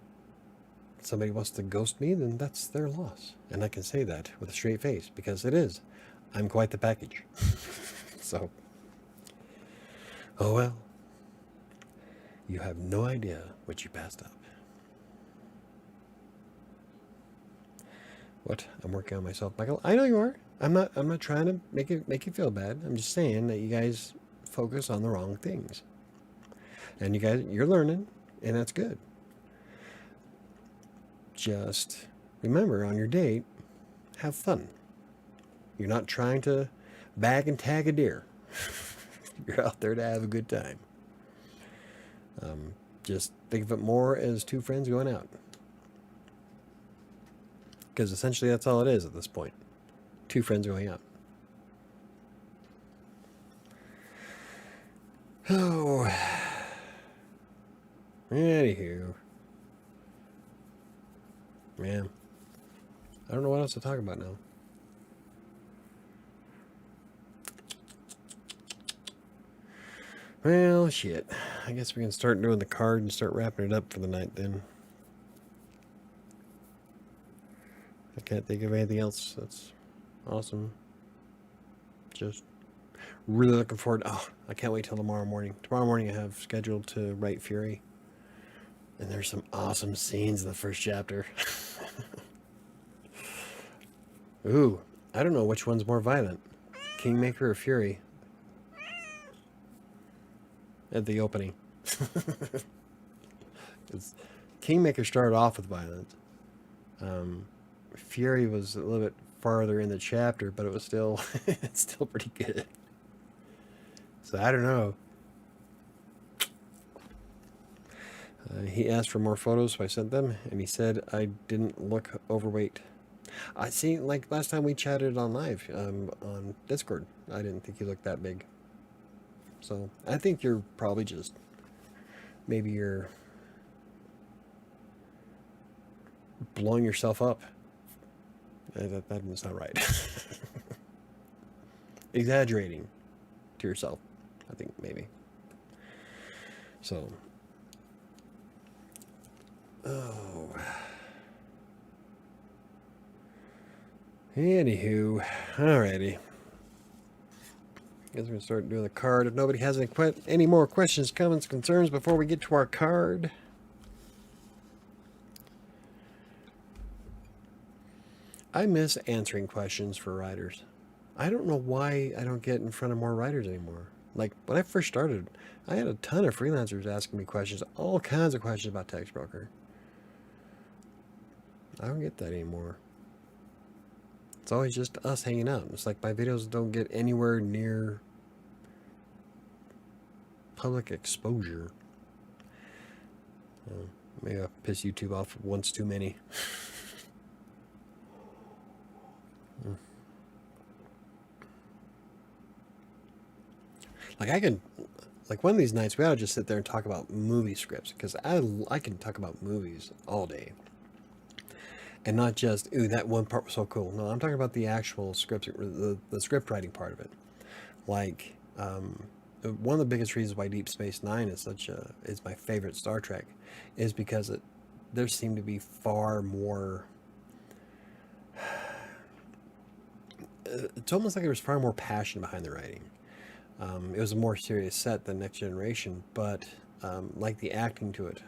somebody wants to ghost me, then that's their loss. And I can say that with a straight face, because it is. I'm quite the package. So, oh well. You have no idea what you passed up. What? I'm working on myself, Michael. I know you are. I'm not trying to make you feel bad. I'm just saying that you guys focus on the wrong things. And you're learning, and that's good. Just remember, on your date, have fun. You're not trying to bag and tag a deer. You're out there to have a good time. Just think of it more as two friends going out. Because essentially that's all it is at this point. Two friends going out. Oh. Anywho. Man. I don't know what else to talk about now. Well, shit. I guess we can start doing the card and start wrapping it up for the night then. I can't think of anything else that's awesome. Just really looking forward. Oh, I can't wait till tomorrow morning. Tomorrow morning I have scheduled to write Fury. And there's some awesome scenes in the first chapter. Ooh, I don't know which one's more violent. Kingmaker or Fury? At the opening. Kingmaker started off with violence. Fury was a little bit farther in the chapter, but it was still, it's still pretty good. So I don't know. He asked for more photos, so I sent them, and he said I didn't look overweight. I see, like last time we chatted on live on Discord, I didn't think you looked that big. So I think you're probably just, maybe you're blowing yourself up. That doesn't sound right. Exaggerating to yourself, I think, maybe. So, oh. Anywho, alrighty. Guess we're gonna start doing the card. If nobody has any more questions, comments, concerns before we get to our card. I miss answering questions for writers. I don't know why I don't get in front of more writers anymore. Like, when I first started, I had a ton of freelancers asking me questions, all kinds of questions about TextBroker. I don't get that anymore. It's always just us hanging out. It's like my videos don't get anywhere near public exposure. Maybe I'll piss YouTube off once too many. Like, I can, like, one of these nights we ought to just sit there and talk about movie scripts, because I can talk about movies all day. And not just, ooh, that one part was so cool. No, I'm talking about the actual script, the script writing part of it. Like, one of the biggest reasons why Deep Space Nine is is my favorite Star Trek is because there seemed to be far more. It's almost like there was far more passion behind the writing. It was a more serious set than Next Generation, but like the acting to it.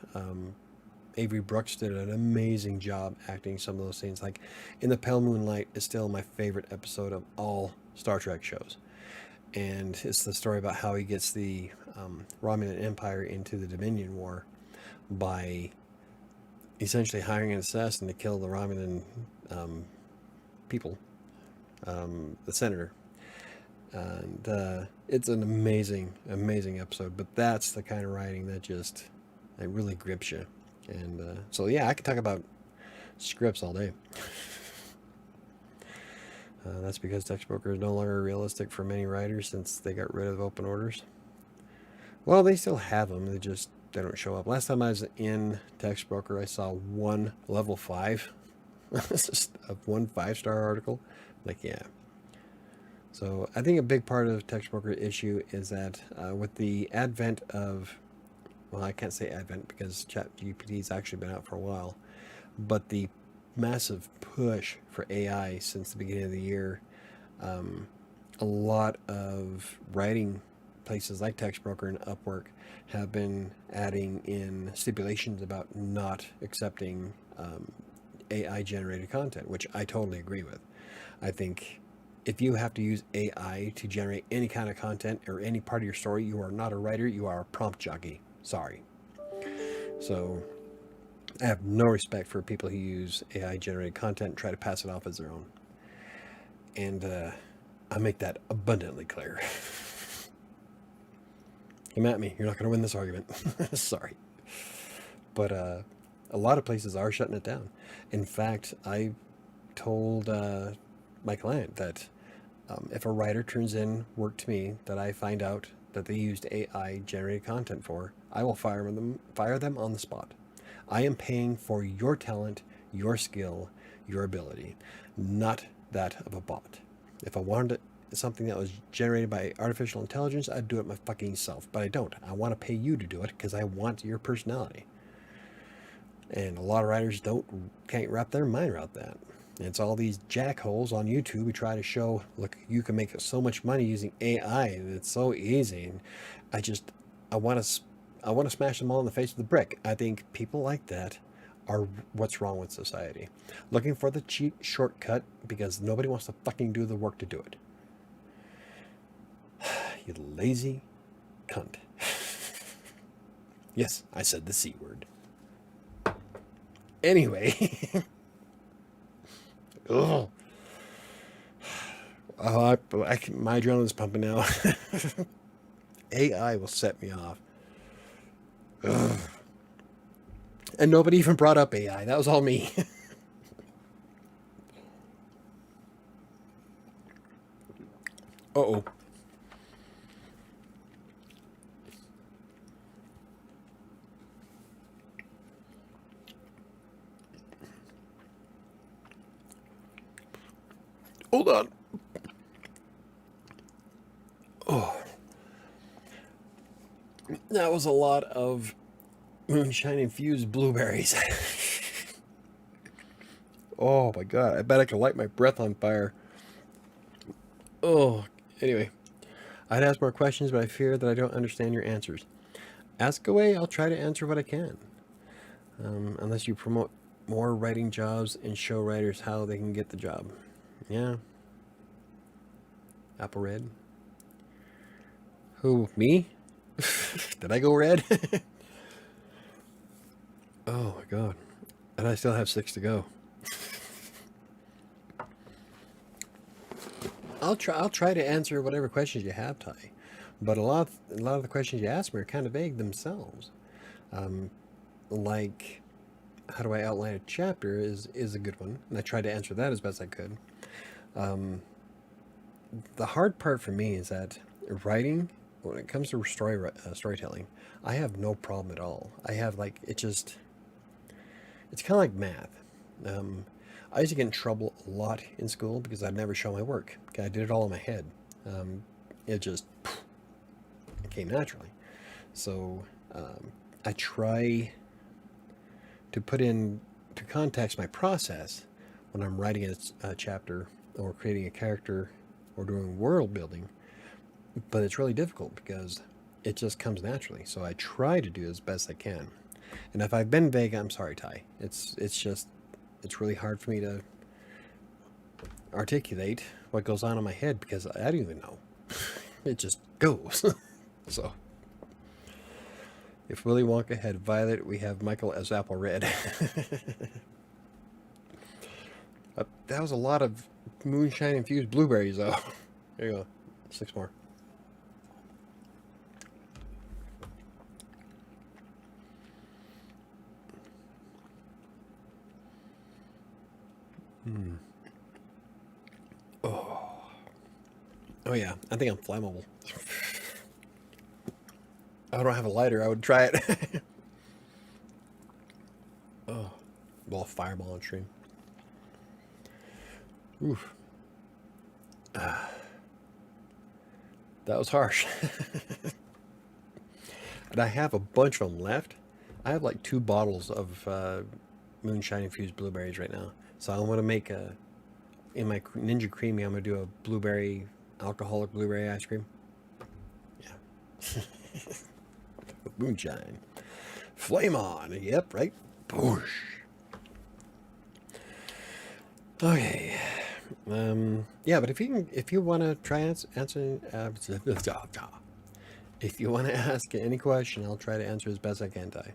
Avery Brooks did an amazing job acting some of those scenes. Like in The Pale Moonlight is still my favorite episode of all Star Trek shows. And it's the story about how he gets the Romulan Empire into the Dominion War by essentially hiring an assassin to kill the Romulan people, the senator. And it's an amazing, amazing episode. But that's the kind of writing that really grips you. And so, yeah, I could talk about scripts all day. That's because TextBroker is no longer realistic for many writers since they got rid of open orders. Well, they still have them. They don't show up. Last time I was in TextBroker, I saw one level 5. Just one 5-star article. Like, yeah. So I think a big part of TextBroker issue is that with the advent of, well, I can't say advent because ChatGPT's actually been out for a while, but the massive push for AI since the beginning of the year, a lot of writing places like TextBroker and Upwork have been adding in stipulations about not accepting AI generated content, which I totally agree with. I think if you have to use AI to generate any kind of content or any part of your story, you are not a writer, you are a prompt jockey. Sorry. So I have no respect for people who use AI generated content and try to pass it off as their own. And I make that abundantly clear. Come at me. You're not going to win this argument. Sorry. But a lot of places are shutting it down. In fact, I told my client that if a writer turns in work to me that I find out that they used AI generated content for, I will fire them on the spot. I am paying for your talent, your skill, your ability, not that of a bot. If I wanted something that was generated by artificial intelligence, I'd do it my fucking self, but I don't. I want to pay you to do it because I want your personality. And a lot of writers can't wrap their mind around that. And it's all these jackholes on YouTube who try to show, look, you can make so much money using AI, and it's so easy. And I want to smash them all in the face with a brick. I think people like that are what's wrong with society. Looking for the cheap shortcut because nobody wants to fucking do the work to do it. You lazy cunt. Yes, I said the C word. Anyway. Ugh. My adrenaline's pumping now. AI will set me off. Ugh. And nobody even brought up AI. That was all me. Uh-oh. Hold on. Oh. That was a lot of moonshine infused blueberries. Oh my god. I bet I could light my breath on fire. Oh. Anyway. I'd ask more questions, but I fear that I don't understand your answers. Ask away. I'll try to answer what I can. Unless you promote more writing jobs and show writers how they can get the job. Yeah. Apple Red. Who? Me? Did I go red? Oh my god. And I still have 6 to go. I'll try to answer whatever questions you have, Ty. But a lot of the questions you ask me are kind of vague themselves. Like, how do I outline a chapter is a good one, and I tried to answer that as best I could. The hard part for me is that writing, when it comes to storytelling, I have no problem at all. I have it's kind of like math. I used to get in trouble a lot in school because I'd never show my work. Okay, I did it all in my head. It just came naturally. So I try to put into context my process when I'm writing a chapter or creating a character or doing world building, but it's really difficult because it just comes naturally. So I try to do as best I can. And if I've been vague, I'm sorry, Ty. It's really hard for me to articulate what goes on in my head because I don't even know. It just goes. So, if Willy Wonka had violet, we have Michael as apple red. That was a lot of moonshine infused blueberries, though. There you go. 6 more. Oh yeah, I think I'm flammable. I don't have a lighter. I would try it. Oh, well, fireball on stream. Oof. That was harsh. And I have a bunch of them left. I have like 2 bottles of moonshine infused blueberries right now. So I'm gonna make in my Ninja Creamy, I'm gonna do a alcoholic blueberry ice cream. Yeah. With moonshine. Flame on. Yep, right? Boosh. Okay. Yeah, but if you want to try answering, if you want to ask any question, I'll try to answer as best I can, Ty.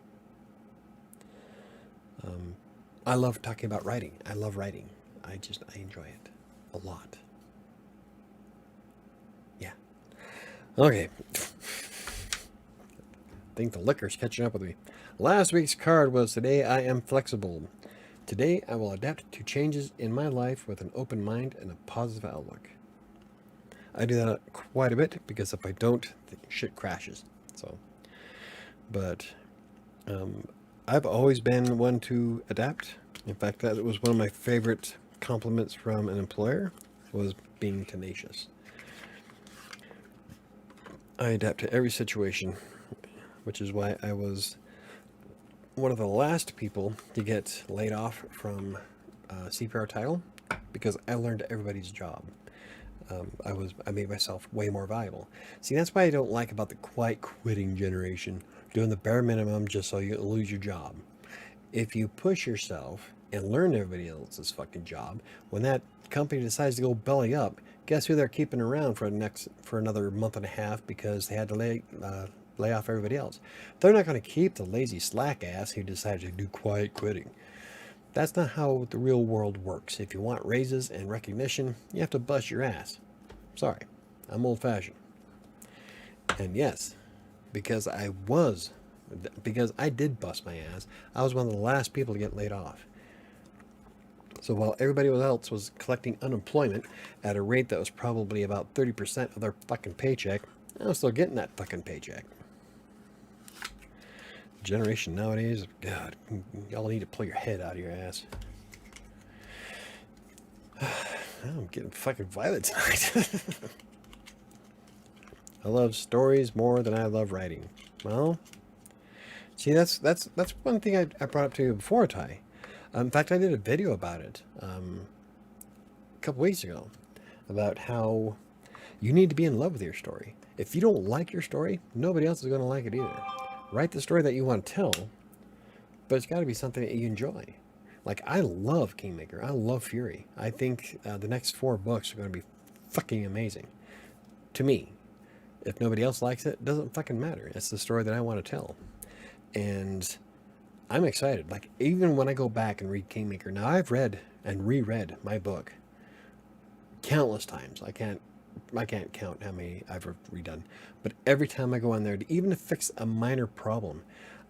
I love talking about writing. I love writing. I enjoy it a lot. Yeah. Okay. I think the liquor's catching up with me. Last week's card was today I am flexible. Today I will adapt to changes in my life with an open mind and a positive outlook. I do that quite a bit because if I don't, shit crashes. So, but I've always been one to adapt. In fact, that was one of my favorite compliments from an employer, was being tenacious. I adapt to every situation, which is why I was one of the last people to get laid off from CPR title, because I learned everybody's job. I made myself way more valuable. See, that's why I don't like about the quiet quitting generation, doing the bare minimum just so you lose your job. If you push yourself and learn everybody else's fucking job, when that company decides to go belly up, guess who they're keeping around for another month and a half because they had to lay off everybody else. They're not going to keep the lazy slack ass who decided to do quiet quitting. That's not how the real world works. If you want raises and recognition, you have to bust your ass. Sorry, I'm old-fashioned. And yes, because I did bust my ass, I was one of the last people to get laid off. So while everybody else was collecting unemployment at a rate that was probably about 30% of their fucking paycheck, I was still getting that fucking paycheck. Generation nowadays, God, y'all need to pull your head out of your ass. I'm getting fucking violent tonight. I love stories more than I love writing. Well, see, that's one thing I brought up to you before, Ty. In fact, I did a video about it a couple weeks ago about how you need to be in love with your story. If you don't like your story, nobody else is going to like it either. Write the story that you want to tell, but it's got to be something that you enjoy. Like, I love Kingmaker. I love Fury. I think the next 4 books are going to be fucking amazing. To me. If nobody else likes it, it doesn't fucking matter. It's the story that I want to tell. And I'm excited. Like, even when I go back and read Kingmaker, now I've read and reread my book countless times. I can't count how many I've redone. But every time I go in there, even to fix a minor problem,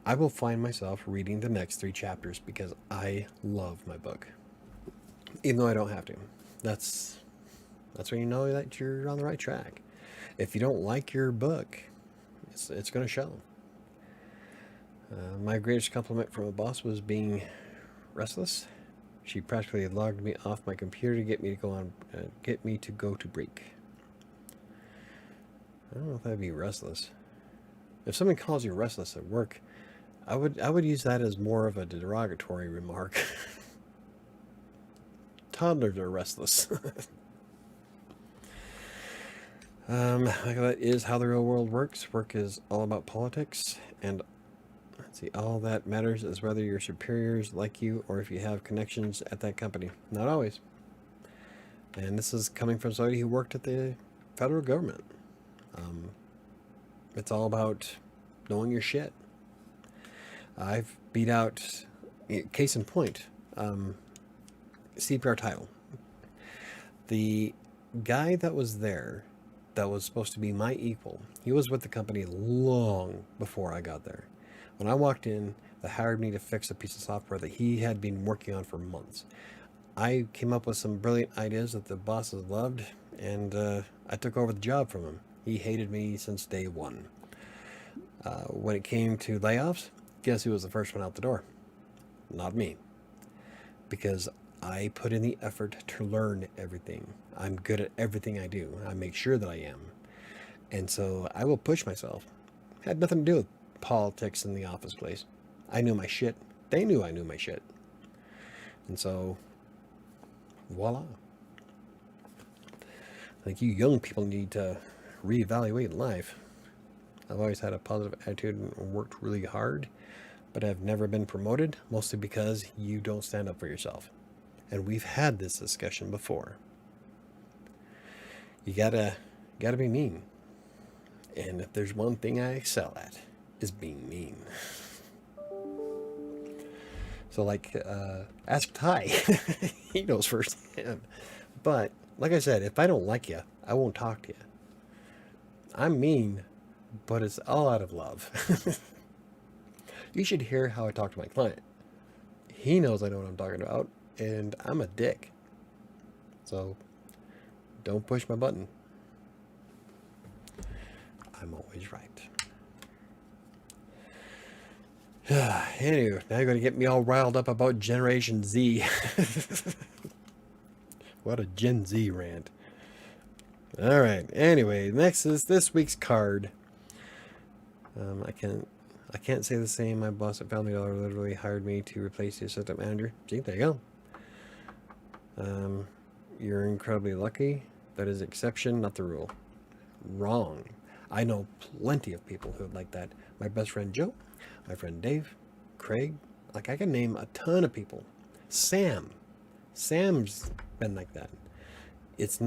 I will find myself reading the next 3 chapters because I love my book. Even though I don't have to. That's when you know that you're on the right track. If you don't like your book, it's going to show. My greatest compliment from a boss was being restless. She practically logged me off my computer to get me to go to break. I don't know if that'd be restless. If someone calls you restless at work, I would use that as more of a derogatory remark. Toddlers are restless. That is how the real world works. Work is all about politics, and let's see, all that matters is whether your superiors like you or if you have connections at that company. Not always. And this is coming from somebody who worked at the federal government. It's all about knowing your shit. I've beat out, case in point, CPR title. The guy that was there, that was supposed to be my equal, he was with the company long before I got there. When I walked in, they hired me to fix a piece of software that he had been working on for months. I came up with some brilliant ideas that the bosses loved, and I took over the job from him. He hated me since day one. When it came to layoffs, guess who was the first one out the door? Not me. Because I put in the effort to learn everything. I'm good at everything I do. I make sure that I am. And so I will push myself. Had nothing to do with politics in the office place. I knew my shit. They knew I knew my shit. And so, voila. I think you young people need to reevaluate life. I've always had a positive attitude and worked really hard, but I've never been promoted, mostly because you don't stand up for yourself. And we've had this discussion before. You gotta be mean. And if there's one thing I excel at, is being mean. So ask Ty. He knows firsthand. But like I said, if I don't like you, I won't talk to you. I'm mean, but it's all out of love. You should hear how I talk to my client. He knows I know what I'm talking about, and I'm a dick. So don't push my button. I'm always right. Anyway, now you're going to get me all riled up about Generation Z. What a Gen Z rant. All right. Anyway, next is this week's card. I can't say the same. My boss at Family Dollar literally hired me to replace the assistant manager. See, there you go. You're incredibly lucky. That is the exception, not the rule. Wrong. I know plenty of people who like that. My best friend Joe, my friend Dave, Craig. Like, I can name a ton of people. Sam's been like that. It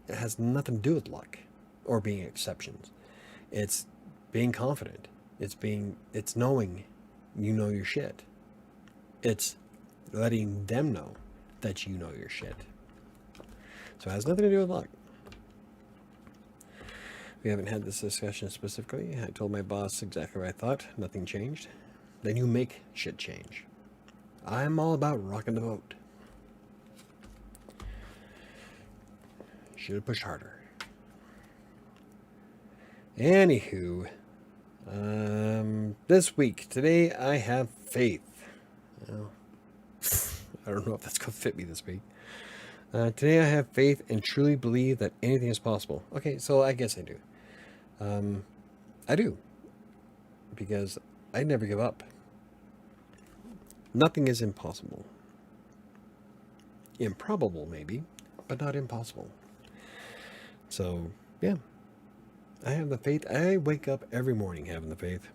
has nothing to do with luck or being exceptions. It's being confident. It's knowing you know your shit. It's letting them know that you know your shit. So it has nothing to do with luck. We haven't had this discussion specifically. I told my boss exactly what I thought. Nothing changed. Then you make shit change. I'm all about rocking the boat. Should have pushed harder. Anywho, this week, today I have faith. Well, I don't know if that's going to fit me this week. Today I have faith and truly believe that anything is possible. Okay, so I guess I do. I do. Because I never give up. Nothing is impossible. Improbable, maybe, but not impossible. So, yeah. I have the faith. I wake up every morning having the faith.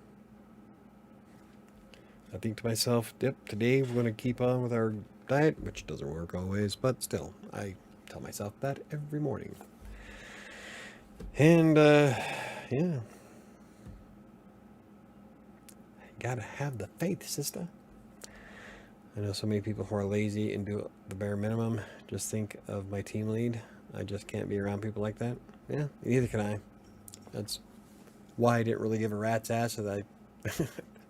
I think to myself, yep, today we're going to keep on with our diet, which doesn't work always, but still, I tell myself that every morning. And, yeah. Gotta have the faith, sister. I know so many people who are lazy and do the bare minimum. Just think of my team lead. I just can't be around people like that. Yeah, neither can I. That's why I didn't really give a rat's ass that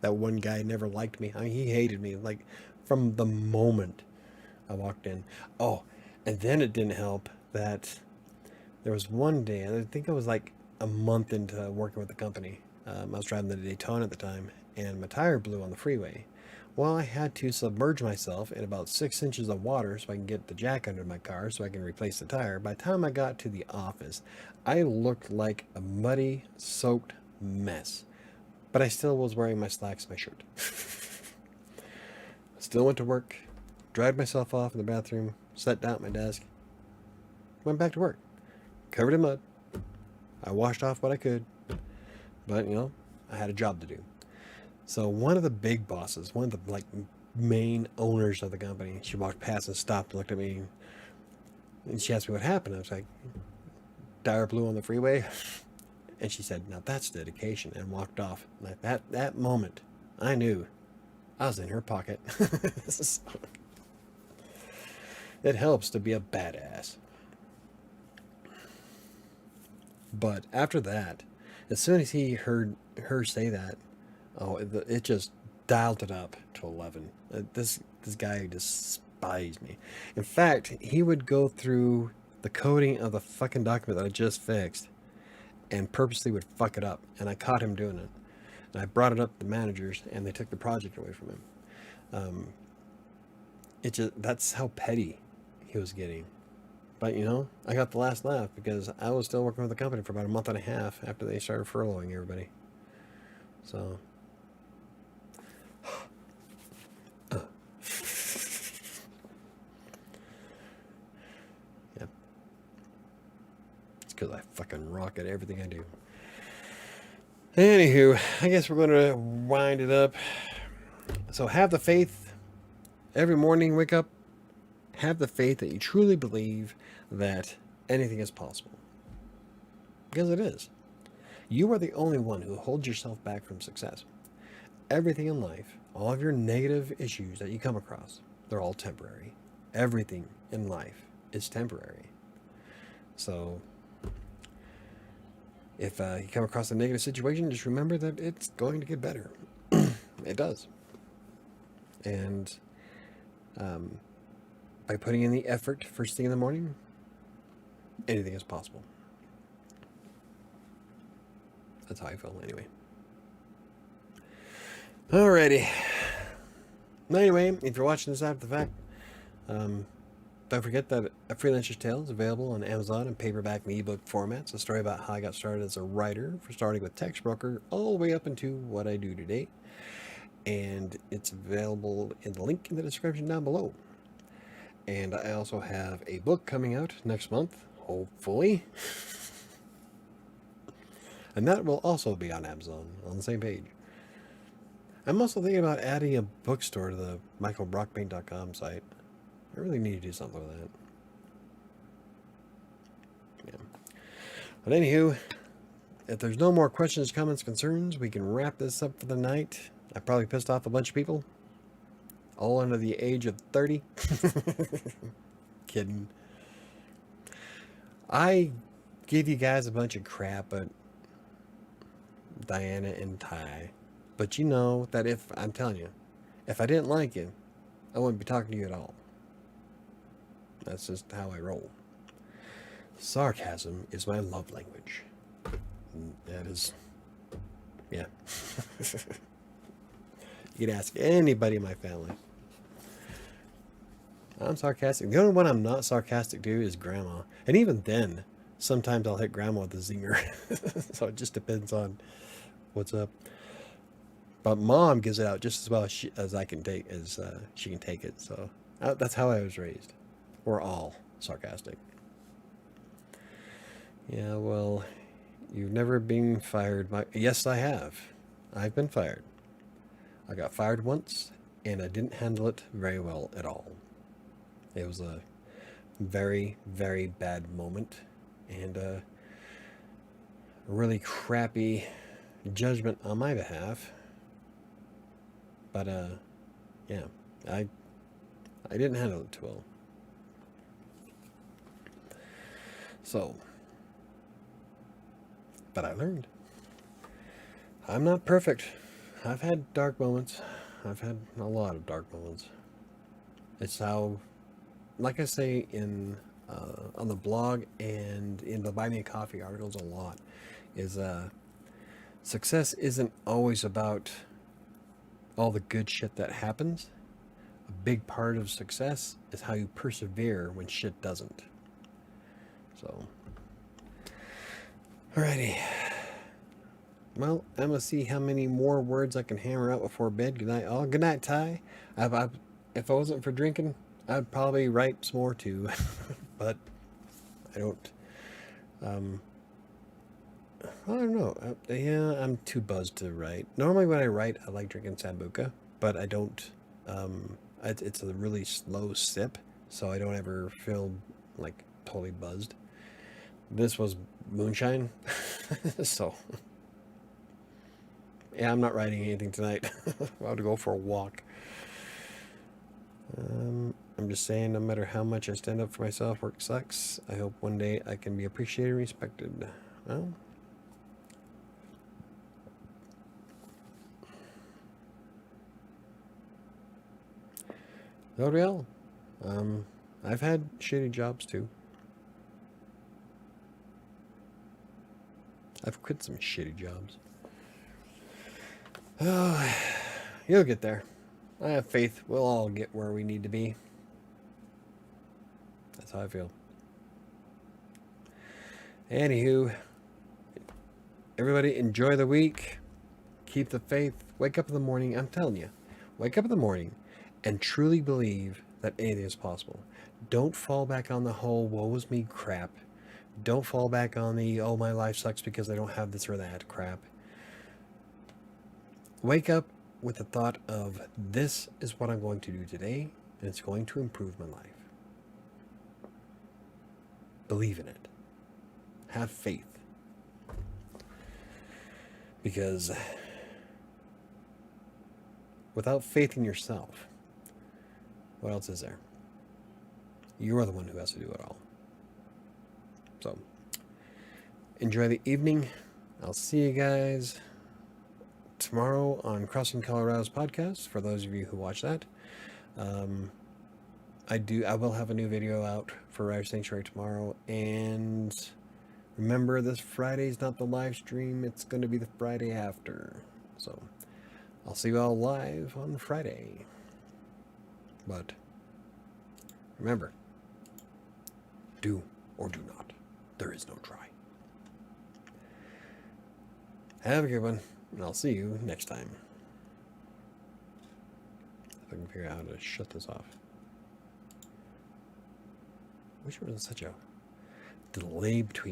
that one guy never liked me. I mean, he hated me, like, from the moment I walked in. Oh, and then it didn't help that there was one day, I think I was like a month into working with the company. I was driving the Daytona at the time, and my tire blew on the freeway. Well, I had to submerge myself in about 6 inches of water so I can get the jack under my car so I can replace the tire. By the time I got to the office, I looked like a muddy, soaked mess. But I still was wearing my slacks and my shirt. Still went to work, dried myself off in the bathroom, sat down at my desk, went back to work. Covered in mud. I washed off what I could. But, you know, I had a job to do. So one of the big bosses, one of the like main owners of the company, she walked past and stopped and looked at me. And she asked me what happened. I was like, tire blew on the freeway. And she said, now that's dedication, and walked off. Like that moment, I knew I was in her pocket. It helps to be a badass. But after that, as soon as he heard her say that, oh, it just dialed it up to 11. This guy despised me. In fact, he would go through the coding of the fucking document that I just fixed and purposely would fuck it up. And I caught him doing it. And I brought it up to the managers, and they took the project away from him. That's how petty he was getting. But, you know, I got the last laugh because I was still working with the company for about a month and a half after they started furloughing everybody. So... Yep. It's because I fucking rock at everything I do. Anywho, I guess we're going to wind it up. So have the faith. Every morning, wake up. Have the faith that you truly believe that anything is possible. Because it is. You are the only one who holds yourself back from success. Everything in life, all of your negative issues that you come across, they're all temporary. Everything in life is temporary. So, if you come across a negative situation, just remember that it's going to get better. It does. And by putting in the effort first thing in the morning, anything is possible. That's how I feel anyway. Alrighty. Anyway, if you're watching this after the fact, don't forget that A Freelancer's Tale is available on Amazon in paperback and ebook formats. A story about how I got started as a writer, for starting with text broker all the way up into what I do today. And it's available in the link in the description down below. And I also have a book coming out next month, hopefully. And that will also be on Amazon, on the same page. I'm also thinking about adding a bookstore to the michaelbrockpaint.com site. I really need to do something with that. Yeah. But anywho, if there's no more questions, comments, concerns, we can wrap this up for the night. I probably pissed off a bunch of people. All under the age of 30. Kidding. I give you guys a bunch of crap, but Diana and Ty. But you know that if, I'm telling you, if I didn't like you, I wouldn't be talking to you at all. That's just how I roll. Sarcasm is my love language. That is, yeah. You can ask anybody in my family. I'm sarcastic. The only one I'm not sarcastic to is Grandma. And even then, sometimes I'll hit Grandma with a zinger. So it just depends on what's up. But Mom gives it out just as well as I can take, as she can take it. So that's how I was raised. We're all sarcastic. Yeah, well, you've never been fired. Yes, I have. I've been fired. I got fired once, and I didn't handle it very well at all. It was a very, very bad moment, and a really crappy judgment on my behalf. But yeah, I didn't handle it too well. So, but I learned. I'm not perfect. I've had dark moments. I've had a lot of dark moments. It's how, like I say in on the blog and in the Buy Me a Coffee articles a lot, is success isn't always about all the good shit that happens. A big part of success is how you persevere when shit doesn't. So, alrighty. Well, I'm gonna see how many more words I can hammer out before bed. Good night, all. Good night, Ty. If I wasn't for drinking, I'd probably write some more too, but I don't. I don't know. Yeah, I'm too buzzed to write. Normally, when I write, I like drinking sambuca, but I don't. It's a really slow sip, so I don't ever feel like totally buzzed. This was moonshine, so yeah, I'm not writing anything tonight. I'm about to go for a walk. I'm just saying, no matter how much I stand up for myself, work sucks. I hope one day I can be appreciated and respected. Well, oh real. I've had shitty jobs too. I've quit some shitty jobs. Oh, you'll get there. I have faith we'll all get where we need to be. That's how I feel. Anywho, everybody enjoy the week. Keep the faith. Wake up in the morning. I'm telling you, wake up in the morning and truly believe that anything is possible. Don't fall back on the whole woe is me crap. Don't fall back on the oh my life sucks because I don't have this or that crap. Wake up with the thought of this is what I'm going to do today, and it's going to improve my life. Believe in it. Have faith. Because without faith in yourself, what else is there? You are the one who has to do it all. So, enjoy the evening. I'll see you guys tomorrow on Crossing Colorado's podcast, for those of you who watch that. I will have a new video out for WriterSanctuary tomorrow, and remember, this Friday's not the live stream, it's going to be the Friday after. So, I'll see you all live on Friday. But, remember, do or do not. There is no try. Have a good one, and I'll see you next time. If I can figure out how to shut this off. I wish there wasn't such a delay between